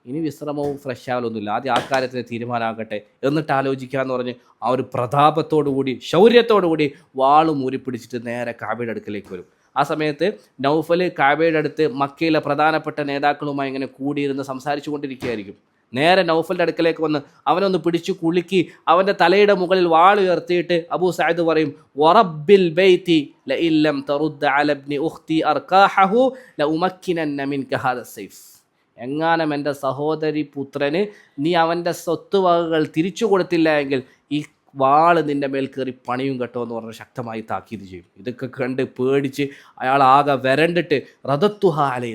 ഇനി വിശ്രമവും ഫ്രഷ് ആവലൊന്നുമില്ല, ആദ്യം ആ കാര്യത്തിന് തീരുമാനമാകട്ടെ എന്നിട്ട് ആലോചിക്കാമെന്ന് പറഞ്ഞ് ആ ഒരു പ്രതാപത്തോടുകൂടി ശൗര്യത്തോടുകൂടി വാളും ഊരിപ്പിടിച്ചിട്ട് നേരെ കാബയുടെ അടുക്കലേക്ക് വരും. ആ സമയത്ത് നൗഫൽ കാബയുടെ അടുത്ത് മക്കയിലെ പ്രധാനപ്പെട്ട നേതാക്കളുമായി ഇങ്ങനെ കൂടിയിരുന്ന് സംസാരിച്ചു കൊണ്ടിരിക്കുകയായിരിക്കും. നേരെ നൗഫലിൻ്റെ അടുക്കലേക്ക് വന്ന് അവനൊന്ന് പിടിച്ചു കുലുക്കി അവൻ്റെ തലയുടെ മുകളിൽ വാൾ ഉയർത്തിയിട്ട് അബൂ സഅദ് പറയും, വറബ്ബിൽ ബൈതി ലഇല്ലം തറുദ്ദ അല ഇബ്നി ഉഖ്തി അർകാഹു ലഉമക്കിനന്ന മിൻക ഹാദ സൈഫ്, എങ്ങാനും എൻ്റെ സഹോദരി പുത്രന് നീ അവൻ്റെ സ്വത്തുവകകൾ തിരിച്ചു കൊടുത്തില്ല എങ്കിൽ ഈ വാള് നിൻ്റെ മേൽ കയറി പണിയും കേട്ടോ എന്ന് പറഞ്ഞ് ശക്തമായി താക്കീത് ചെയ്യും. ഇതൊക്കെ കണ്ട് പേടിച്ച് അയാൾ ആകെ വരണ്ടിട്ട് റദത്തുഹാലെ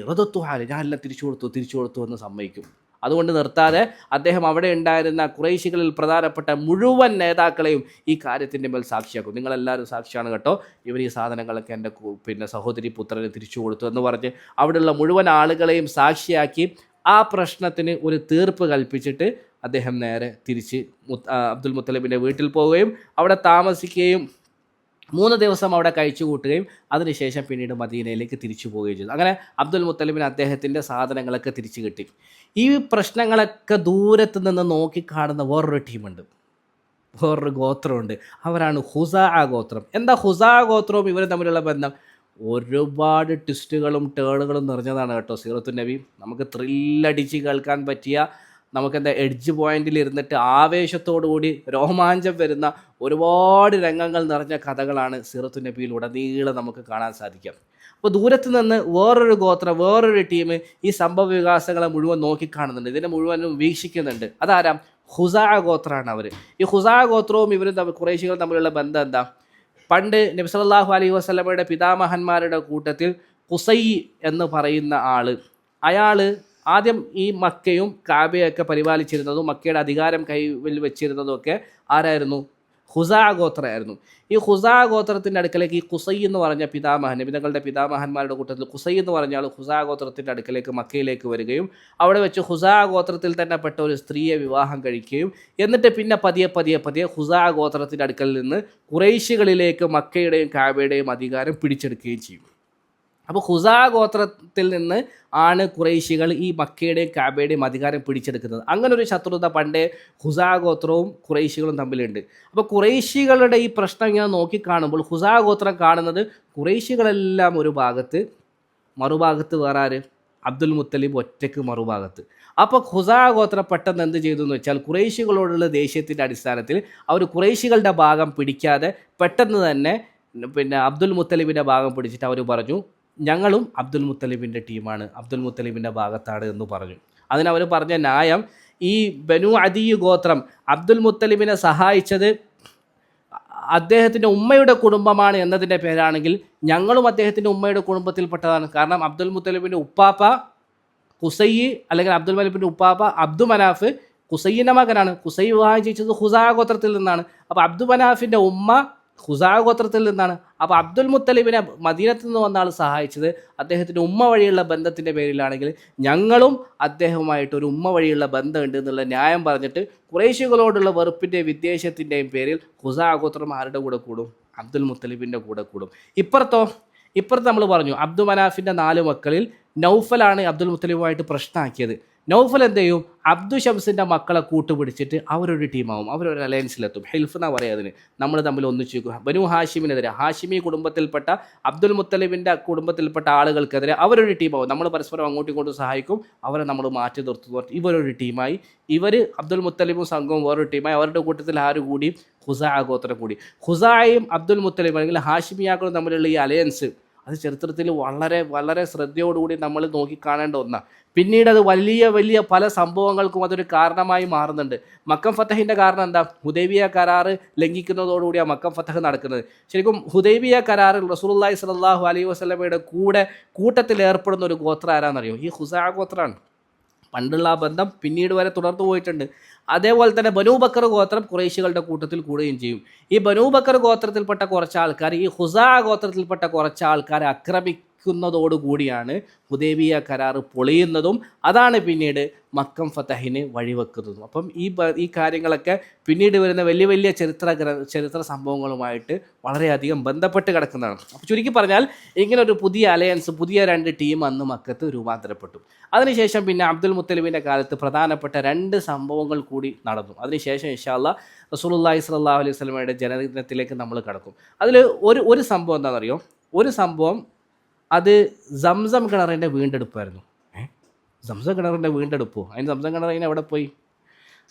ഞാൻ എല്ലാം തിരിച്ചു കൊടുത്തു എന്ന് സമ്മതിക്കും. അതുകൊണ്ട് നിർത്താതെ അദ്ദേഹം അവിടെ ഉണ്ടായിരുന്ന ഖുറൈശികളിൽ പ്രധാനപ്പെട്ട മുഴുവൻ നേതാക്കളെയും ഈ കാര്യത്തിൻ്റെ മേൽ സാക്ഷിയാക്കും. നിങ്ങളെല്ലാവരും സാക്ഷിയാണ് കേട്ടോ, ഇവർ ഈ സാധനങ്ങളൊക്കെ എൻ്റെ സഹോദരി പുത്രന് തിരിച്ചു കൊടുത്തു എന്ന് പറഞ്ഞ് അവിടെയുള്ള മുഴുവൻ ആളുകളെയും സാക്ഷിയാക്കി ആ പ്രശ്നത്തിന് ഒരു തീർപ്പ് കൽപ്പിച്ചിട്ട് അദ്ദേഹം നേരെ തിരിച്ച് അബ്ദുൽ മുത്തലിബിൻ്റെ വീട്ടിൽ പോവുകയും അവിടെ താമസിക്കുകയും 3 ദിവസം അവിടെ കഴിച്ചു കൂട്ടുകയും അതിനുശേഷം പിന്നീട് മദീനയിലേക്ക് തിരിച്ചു പോവുകയും ചെയ്തു. അങ്ങനെ അബ്ദുൽ മുത്തലിബിന് അദ്ദേഹത്തിൻ്റെ സാധനങ്ങളൊക്കെ തിരിച്ചു കിട്ടി. ഈ പ്രശ്നങ്ങളൊക്കെ ദൂരത്ത് നിന്ന് നോക്കിക്കാണുന്ന വേറൊരു ടീമുണ്ട്, വേറൊരു ഗോത്രമുണ്ട്. അവരാണ് ഹുസാ ഗോത്രം. എന്താ ഹുസാ ഗോത്രവും ഇവരും തമ്മിലുള്ള ബന്ധം? ഒരുപാട് ട്വിസ്റ്റുകളും ടേണുകളും നിറഞ്ഞതാണ് കേട്ടോ സീറത്തുൻ നബി. നമുക്ക് ത്രില്ലടിച്ച് കേൾക്കാൻ പറ്റിയ, നമുക്കെന്താ എഡ്ജ് പോയിന്റിൽ ഇരുന്നിട്ട് ആവേശത്തോടുകൂടി രോമാഞ്ചം വരുന്ന ഒരുപാട് രംഗങ്ങൾ നിറഞ്ഞ കഥകളാണ് സീറത്തുൻ നബിയിൽ ഉടനീളം നമുക്ക് കാണാൻ സാധിക്കുക. അപ്പോൾ ദൂരത്ത് നിന്ന് വേറൊരു ഗോത്രം, വേറൊരു ടീം ഈ സംഭവ വികാസങ്ങളെ മുഴുവൻ നോക്കിക്കാണുന്നുണ്ട്, ഇതിനെ മുഴുവനും വീക്ഷിക്കുന്നുണ്ട്. അതാരാ? ഹുസാ ഗോത്രമാണ് അവർ. ഈ ഹുസാ ഗോത്രവും ഇവരും ഖുറൈശികളും തമ്മിലുള്ള ബന്ധം എന്താ? പണ്ട് നബി സല്ലല്ലാഹു അലൈഹി വസല്ലമയുടെ പിതാമഹന്മാരുടെ കൂട്ടത്തിൽ ഖുസൈ എന്ന് പറയുന്ന അയാൾ ആദ്യം ഈ മക്കയും കാബയൊക്കെ പരിപാലിച്ചിരുന്നതും മക്കയുടെ അധികാരം കൈവിൽ വെച്ചിരുന്നതും ആരായിരുന്നു? ഹുസാ ഗോത്രമായിരുന്നു. ഈ ഹുസാ ഗോത്രത്തിൻ്റെ അടുക്കലേക്ക് ഈ ഖുസൈ എന്ന് പറഞ്ഞ പിതാമഹൻ, നബിതങ്ങളുടെ പിതാമഹന്മാരുടെ കൂട്ടത്തിൽ ഖുസൈ എന്ന് പറഞ്ഞാൽ ഹുസാ ഗോത്രത്തിൻ്റെ അടുക്കലേക്ക് മക്കയിലേക്ക് വരികയും അവിടെ വെച്ച് ഹുസാ ഗോത്രത്തിൽ തന്നെ പെട്ട ഒരു സ്ത്രീയെ വിവാഹം കഴിക്കുകയും എന്നിട്ട് പിന്നെ പതിയെ ഹുസാ ഗോത്രത്തിൻ്റെ അടുക്കലിൽ നിന്ന് ഖുറൈശികളിലേക്ക് മക്കയുടെയും കാബയുടെയും അധികാരം പിടിച്ചെടുക്കുകയും ചെയ്യും. അപ്പോൾ ഹുസാ ഗോത്രത്തിൽ നിന്ന് ആണ് ഖുറൈശികൾ ഈ മക്കയുടെയും കാബയുടെയും അധികാരം പിടിച്ചെടുക്കുന്നത്. അങ്ങനെ ഒരു ശത്രുത പണ്ടേ ഹുസാ ഗോത്രവും ഖുറൈശികളും തമ്മിലുണ്ട്. അപ്പോൾ ഖുറൈശികളുടെ ഈ പ്രശ്നം ഇങ്ങനെ നോക്കിക്കാണുമ്പോൾ ഹുസാ ഗോത്രം കാണുന്നത് ഖുറൈശികളെല്ലാം ഒരു ഭാഗത്ത്, മറുഭാഗത്ത് വേറെ ആര്? അബ്ദുൽ മുത്തലിബ് ഒറ്റയ്ക്ക് മറുഭാഗത്ത്. അപ്പോൾ ഹുസാ ഗോത്രം പെട്ടെന്ന് എന്ത് ചെയ്തു എന്ന് വെച്ചാൽ ഖുറൈശികളോടുള്ള ദേഷ്യത്തിൻ്റെ അടിസ്ഥാനത്തിൽ അവർ ഖുറൈശികളുടെ ഭാഗം പിടിക്കാതെ പെട്ടെന്ന് തന്നെ അബ്ദുൽ മുത്തലിബിൻ്റെ ഭാഗം പിടിച്ചിട്ട് അവർ പറഞ്ഞു, ഞങ്ങളും അബ്ദുൽ മുത്തലിബിൻ്റെ ടീമാണ്, അബ്ദുൽ മുത്തലിബിൻ്റെ ഭാഗത്താണ് എന്ന് പറഞ്ഞു. അതിനവർ പറഞ്ഞ ന്യായം, ഈ ബനു അദി ഗോത്രം അബ്ദുൽ മുത്തലിബിനെ സഹായിച്ചത് അദ്ദേഹത്തിൻ്റെ ഉമ്മയുടെ കുടുംബമാണ് എന്നതിൻ്റെ പേരാണെങ്കിൽ ഞങ്ങളും അദ്ദേഹത്തിൻ്റെ ഉമ്മയുടെ കുടുംബത്തിൽപ്പെട്ടതാണ്. കാരണം അബ്ദുൽ മുത്തലിബിൻ്റെ ഉപ്പാപ്പ ഖുസൈ, അല്ലെങ്കിൽ അബ്ദുൽ മുത്തലിബിൻ്റെ ഉപ്പാപ്പ അബ്ദു മനാഫ് ഖുസൈൻ്റെ മകനാണ്. ഖുസൈ വിവാഹം ചെയ്യിച്ചത് ഹുസാ ഗോത്രത്തിൽ നിന്നാണ്. അപ്പോൾ അബ്ദു മനാഫിൻ്റെ ഉമ്മ ഖുസാ ഗോത്രത്തിൽ നിന്നാണ്. അപ്പോൾ അബ്ദുൽ മുത്തലിബിനെ മദീനത്ത് നിന്ന് വന്ന ആൾ സഹായിച്ചത് അദ്ദേഹത്തിൻ്റെ ഉമ്മ വഴിയുള്ള ബന്ധത്തിൻ്റെ പേരിലാണെങ്കിൽ ഞങ്ങളും അദ്ദേഹവുമായിട്ട് ഒരു ഉമ്മ വഴിയുള്ള ബന്ധമുണ്ട് എന്നുള്ള ന്യായം പറഞ്ഞിട്ട് ഖുറൈശികളോടുള്ള വെറുപ്പിൻ്റെയും വിദ്വേഷത്തിൻ്റെയും പേരിൽ ഖുസാ ഗോത്രം ആരുടെ കൂടെ കൂടും? അബ്ദുൽ മുത്തലിബിൻ്റെ കൂടെ കൂടും. ഇപ്പുറത്ത് നമ്മൾ പറഞ്ഞു അബ്ദു മനാഫിൻ്റെ 4 മക്കളിൽ നൗഫലാണ് അബ്ദുൽ മുത്തലിബുമായിട്ട് പ്രശ്നമാക്കിയത്. നൗഫൽ എന്ത് ചെയ്യും? അബ്ദു ഷംസിൻ്റെ മക്കളെ കൂട്ടുപിടിച്ചിട്ട് അവരൊരു ടീമാവും, അവരൊരു അലയൻസിലെത്തും. ഹിൽഫ് എന്നാ പറയുക അതിന്. നമ്മൾ തമ്മിൽ ഒന്നിച്ചു വയ്ക്കും. ബനു ഹാഷിമിനെതിരെ, ഹാഷിമി കുടുംബത്തിൽപ്പെട്ട അബ്ദുൽ മുത്തലിബിൻ്റെ കുടുംബത്തിൽപ്പെട്ട ആളുകൾക്കെതിരെ അവരൊരു ടീമാവും. നമ്മൾ പരസ്പരം അങ്ങോട്ടും ഇങ്ങോട്ടും സഹായിക്കും, അവരെ നമ്മൾ മാറ്റി നിർത്തുന്നു. ഇവരൊരു ടീമായി, ഇവർ അബ്ദുൽ മുത്തലിബും സംഘവും വേറൊരു ടീമായി, അവരുടെ കൂട്ടത്തിൽ ആര് കൂടി? ഖുസാ ഗോത്രം കൂടി. ഖുസായും അബ്ദുൽ മുത്തലിബും അല്ലെങ്കിൽ ഹാഷിമിയാക്കളും തമ്മിലുള്ള ഈ അലയൻസ് അത് ചരിത്രത്തിൽ വളരെ വളരെ ശ്രദ്ധയോടുകൂടി നമ്മൾ നോക്കിക്കാണേണ്ട ഒന്നാണ്. പിന്നീട് അത് വലിയ പല സംഭവങ്ങൾക്കും അതൊരു കാരണമായി മാറുന്നുണ്ട്. മക്കം ഫത്തഹിൻ്റെ കാരണം എന്താ? ഹുദൈബിയ കരാറ് ലംഘിക്കുന്നതോടുകൂടിയാണ് മക്കം ഫത്തഹ് നടക്കുന്നത്. ശരിക്കും ഹുദൈബിയ കരാറിൽ റസൂലുള്ളാഹി സ്വല്ലല്ലാഹു അലൈഹി വസല്ലമയുടെ കൂട്ടത്തിൽ ഏർപ്പെടുന്ന ഒരു ഗോത്രം ആരാന്നറിയോ? ഈ ഖുസാ ഗോത്രമാണ്. പണ്ടുള്ള ആ ബന്ധം പിന്നീട് വരെ തുടർന്നു പോയിട്ടുണ്ട്. അതേപോലെ തന്നെ ബനൂ ബക്കർ ഗോത്രം ഖുറൈശികളുടെ കൂട്ടത്തിൽ കൂടുകയും ചെയ്യും. ഈ ബനൂ ബക്കർ ഗോത്രത്തിൽപ്പെട്ട കുറച്ച് ആൾക്കാർ ഈ ഖുസാ ഗോത്രത്തിൽപ്പെട്ട കുറച്ച് ആൾക്കാരെ ആക്രമിക്കുന്നതോടുകൂടിയാണ് ഹുദൈബിയ കരാർ പൊളിയുന്നതും അതാണ് പിന്നീട് മക്കം ഫതഹിന് വഴിവെക്കുന്നതും. അപ്പം ഈ കാര്യങ്ങളൊക്കെ പിന്നീട് വരുന്ന വലിയ ചരിത്ര സംഭവങ്ങളുമായിട്ട് വളരെയധികം ബന്ധപ്പെട്ട് കിടക്കുന്നതാണ്. അപ്പോൾ ചുരുക്കി പറഞ്ഞാൽ ഇങ്ങനെ ഒരു പുതിയ അലയൻസ്, പുതിയ 2 ടീം അന്ന് മക്കത്ത് രൂപാന്തരപ്പെട്ടു. അതിനുശേഷം പിന്നെ അബ്ദുൽ മുത്തലിബിൻ്റെ കാലത്ത് പ്രധാനപ്പെട്ട 2 സംഭവങ്ങൾ കൂടി നടന്നു. അതിനുശേഷം ഇൻഷാ അല്ലാഹ് റസൂലുള്ളാഹി സ്വല്ലല്ലാഹു അലൈഹി വസല്ലമയുടെ ജനനത്തിലേക്ക് നമ്മൾ കടക്കും. അതിൽ ഒരു സംഭവം എന്താണെന്നറിയോ? ഒരു സംഭവം അത് സംസം കിണറിൻ്റെ വീണ്ടെടുപ്പായിരുന്നു. സംസം കിണറിൻ്റെ വീണ്ടെടുപ്പോ? അതിന് സംസം കിണർ അതിന് എവിടെ പോയി?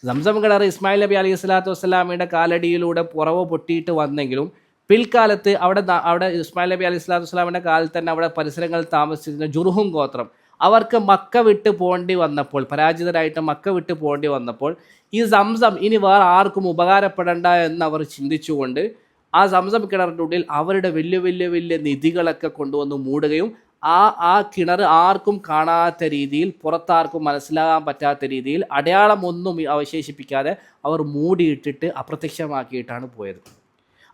സംസം കിണർ ഇസ്മായിൽ നബി അലൈഹി സ്വലാത്തു വസ്സലാമിയുടെ കാലടിയിലൂടെ പുറവ് പൊട്ടിയിട്ട് വന്നെങ്കിലും പിൽക്കാലത്ത് അവിടെ ഇസ്മായിൽ നബി അലൈഹി സ്വലാത്തു വസ്സലാമിൻ്റെ കാലത്ത് തന്നെ അവിടെ പരിസരങ്ങളിൽ താമസിച്ചിരുന്ന ജുർഹും ഗോത്രം അവർക്ക് മക്ക വിട്ട് പോകേണ്ടി വന്നപ്പോൾ, പരാജിതരായിട്ട് മക്ക വിട്ട് പോകേണ്ടി വന്നപ്പോൾ ഈ സംസം ഇനി വേറെ ആർക്കും ഉപകാരപ്പെടേണ്ട എന്നവർ ചിന്തിച്ചുകൊണ്ട് ആ സംസം കിണറിൻ്റെ ഉള്ളിൽ അവരുടെ വലിയ നിധികളൊക്കെ കൊണ്ടുവന്ന് മൂടുകയും ആ കിണർ ആർക്കും കാണാത്ത രീതിയിൽ, പുറത്താർക്കും മനസ്സിലാകാൻ പറ്റാത്ത രീതിയിൽ അടയാളമൊന്നും അവശേഷിപ്പിക്കാതെ അവർ മൂടിയിട്ടിട്ട് അപ്രത്യക്ഷമാക്കിയിട്ടാണ് പോയത്.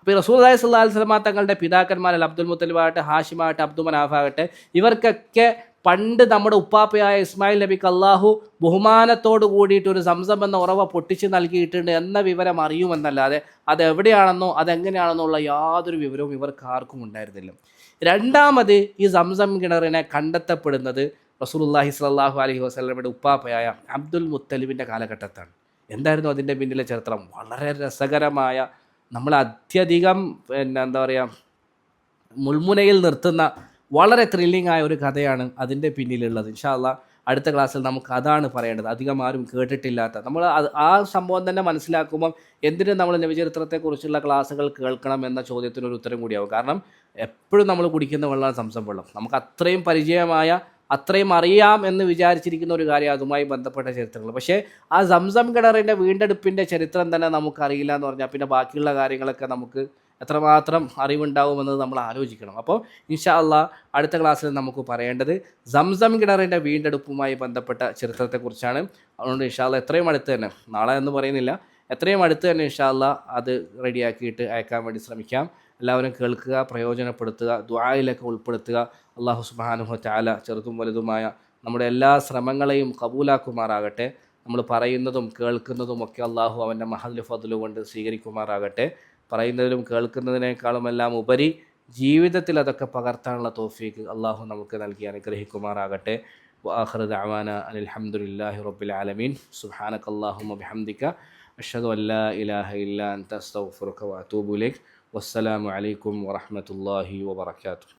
അപ്പോൾ റസൂലുള്ളാഹി സ്വല്ലല്ലാഹു അലൈഹി വസല്ലം തങ്ങളുടെ പിതാക്കന്മാരല്ല, അബ്ദുൽ മുത്തലിബാകട്ടെ, ഹാഷിമാകട്ടെ, അബ്ദു മനാഫാകട്ടെ, ഇവർക്കൊക്കെ പണ്ട് നമ്മുടെ ഉപ്പാപ്പയായ ഇസ്മായിൽ നബിക്ക് അള്ളാഹു ബഹുമാനത്തോട് കൂടിയിട്ട് ഒരു സംസം എന്ന ഉറവ പൊട്ടിച്ച് നൽകിയിട്ടുണ്ട് എന്ന വിവരം അറിയുമെന്നല്ലാതെ അതെവിടെയാണെന്നോ അതെങ്ങനെയാണെന്നുള്ള യാതൊരു വിവരവും ഇവർക്ക് ആർക്കും ഉണ്ടായിരുന്നില്ല. രണ്ടാമത് ഈ സംസം കിണറിനെ കണ്ടെത്തപ്പെടുന്നത് റസൂലുള്ളാഹി സ്വല്ലല്ലാഹു അലൈഹി വസല്ലമയുടെ ഉപ്പാപ്പയായ അബ്ദുൽ മുത്തലിബിൻ്റെ കാലഘട്ടത്താണ്. എന്തായിരുന്നു അതിൻ്റെ പിന്നിലെ ചരിത്രം? വളരെ രസകരമായ, നമ്മൾ അത്യധികം എന്താ പറയുക, മുൾമുനയിൽ നിർത്തുന്ന വളരെ ത്രില്ലിംഗ് ആയ ഒരു കഥയാണ് അതിൻ്റെ പിന്നിലുള്ളത്. ഇൻഷാ അല്ലാഹ് അടുത്ത ക്ലാസ്സിൽ നമുക്ക് അതാണ് പറയേണ്ടത്. അധികം ആരും കേട്ടിട്ടില്ലാത്ത, നമ്മൾ ആ സംഭവം തന്നെ മനസ്സിലാക്കുമ്പം എന്തിനും നമ്മൾ നബിചരിത്രത്തെക്കുറിച്ചുള്ള ക്ലാസ്സുകൾ കേൾക്കണം എന്ന ചോദ്യത്തിനൊരു ഉത്തരം കൂടിയാവും. കാരണം എപ്പോഴും നമ്മൾ കുടിക്കുന്ന വെള്ളമാണ് സംസം വെള്ളം. നമുക്ക് അത്രയും പരിചയമായ, അത്രയും അറിയാം എന്ന് വിചാരിച്ചിരിക്കുന്ന ഒരു കാര്യം അതുമായി ബന്ധപ്പെട്ട ചരിത്രങ്ങൾ. പക്ഷേ ആ സംസം കിണറിൻ്റെ വീണ്ടെടുപ്പിൻ്റെ ചരിത്രം തന്നെ നമുക്കറിയില്ല എന്ന് പറഞ്ഞാൽ പിന്നെ ബാക്കിയുള്ള കാര്യങ്ങളൊക്കെ നമുക്ക് എത്രമാത്രം അറിവുണ്ടാവുമെന്നത് നമ്മൾ ആലോചിക്കണം. അപ്പോൾ ഇൻഷാ അല്ലാഹ് അടുത്ത ക്ലാസ്സിൽ നമുക്ക് പറയേണ്ടത് സംസം കിണറിൻ്റെ വീണ്ടെടുപ്പുമായി ബന്ധപ്പെട്ട ചരിത്രത്തെക്കുറിച്ചാണ്. അതുകൊണ്ട് ഇൻഷാ അല്ലാഹ് എത്രയും അടുത്ത് തന്നെ, നാളെ എന്ന് പറയുന്നില്ല, എത്രയും അടുത്ത് തന്നെ ഇൻഷാ അല്ലാഹ് അത് റെഡിയാക്കിയിട്ട് അയക്കാൻ വേണ്ടി ശ്രമിക്കാം. എല്ലാവരും കേൾക്കുക, പ്രയോജനപ്പെടുത്തുക, ദുആയിലൊക്കെ ഉൾപ്പെടുത്തുക. അല്ലാഹു സുബ്ഹാനഹു വ തആല ചെറുതും വലുതുമായ നമ്മുടെ എല്ലാ ശ്രമങ്ങളെയും കബൂലാക്കുമാറാകട്ടെ. നമ്മൾ പറയുന്നതും കേൾക്കുന്നതും ഒക്കെ അല്ലാഹു അവൻ്റെ മഹദ് ഫദ്ല് കൊണ്ട് സ്വീകരിക്കുമാറാകട്ടെ. പറയുന്നതിലും കേൾക്കുന്നതിനേക്കാളുമെല്ലാം ഉപരി ജീവിതത്തിൽ അതൊക്കെ പകർത്താനുള്ള തൗഫീക്ക് അല്ലാഹു നമുക്ക് നൽകി അനുഗ്രഹിക്കുമാറാകട്ടെ. വആഖിറു ദഅവാന അനിൽ ഹംദുലില്ലാഹി റബ്ബിൽ ആലമീൻ. സുബ്ഹാനകല്ലാഹുമ്മ ബിഹംദിക അഷ്ഹദു അൻ ലാ ഇലാഹ ഇല്ലാ അൻത അസ്തഗ്ഫിറുക വഅതൂബു ഇലൈക്. വസ്സലാമു അലൈക്കും വറഹ്മത്തുള്ളാഹി വബറകാതുഹു.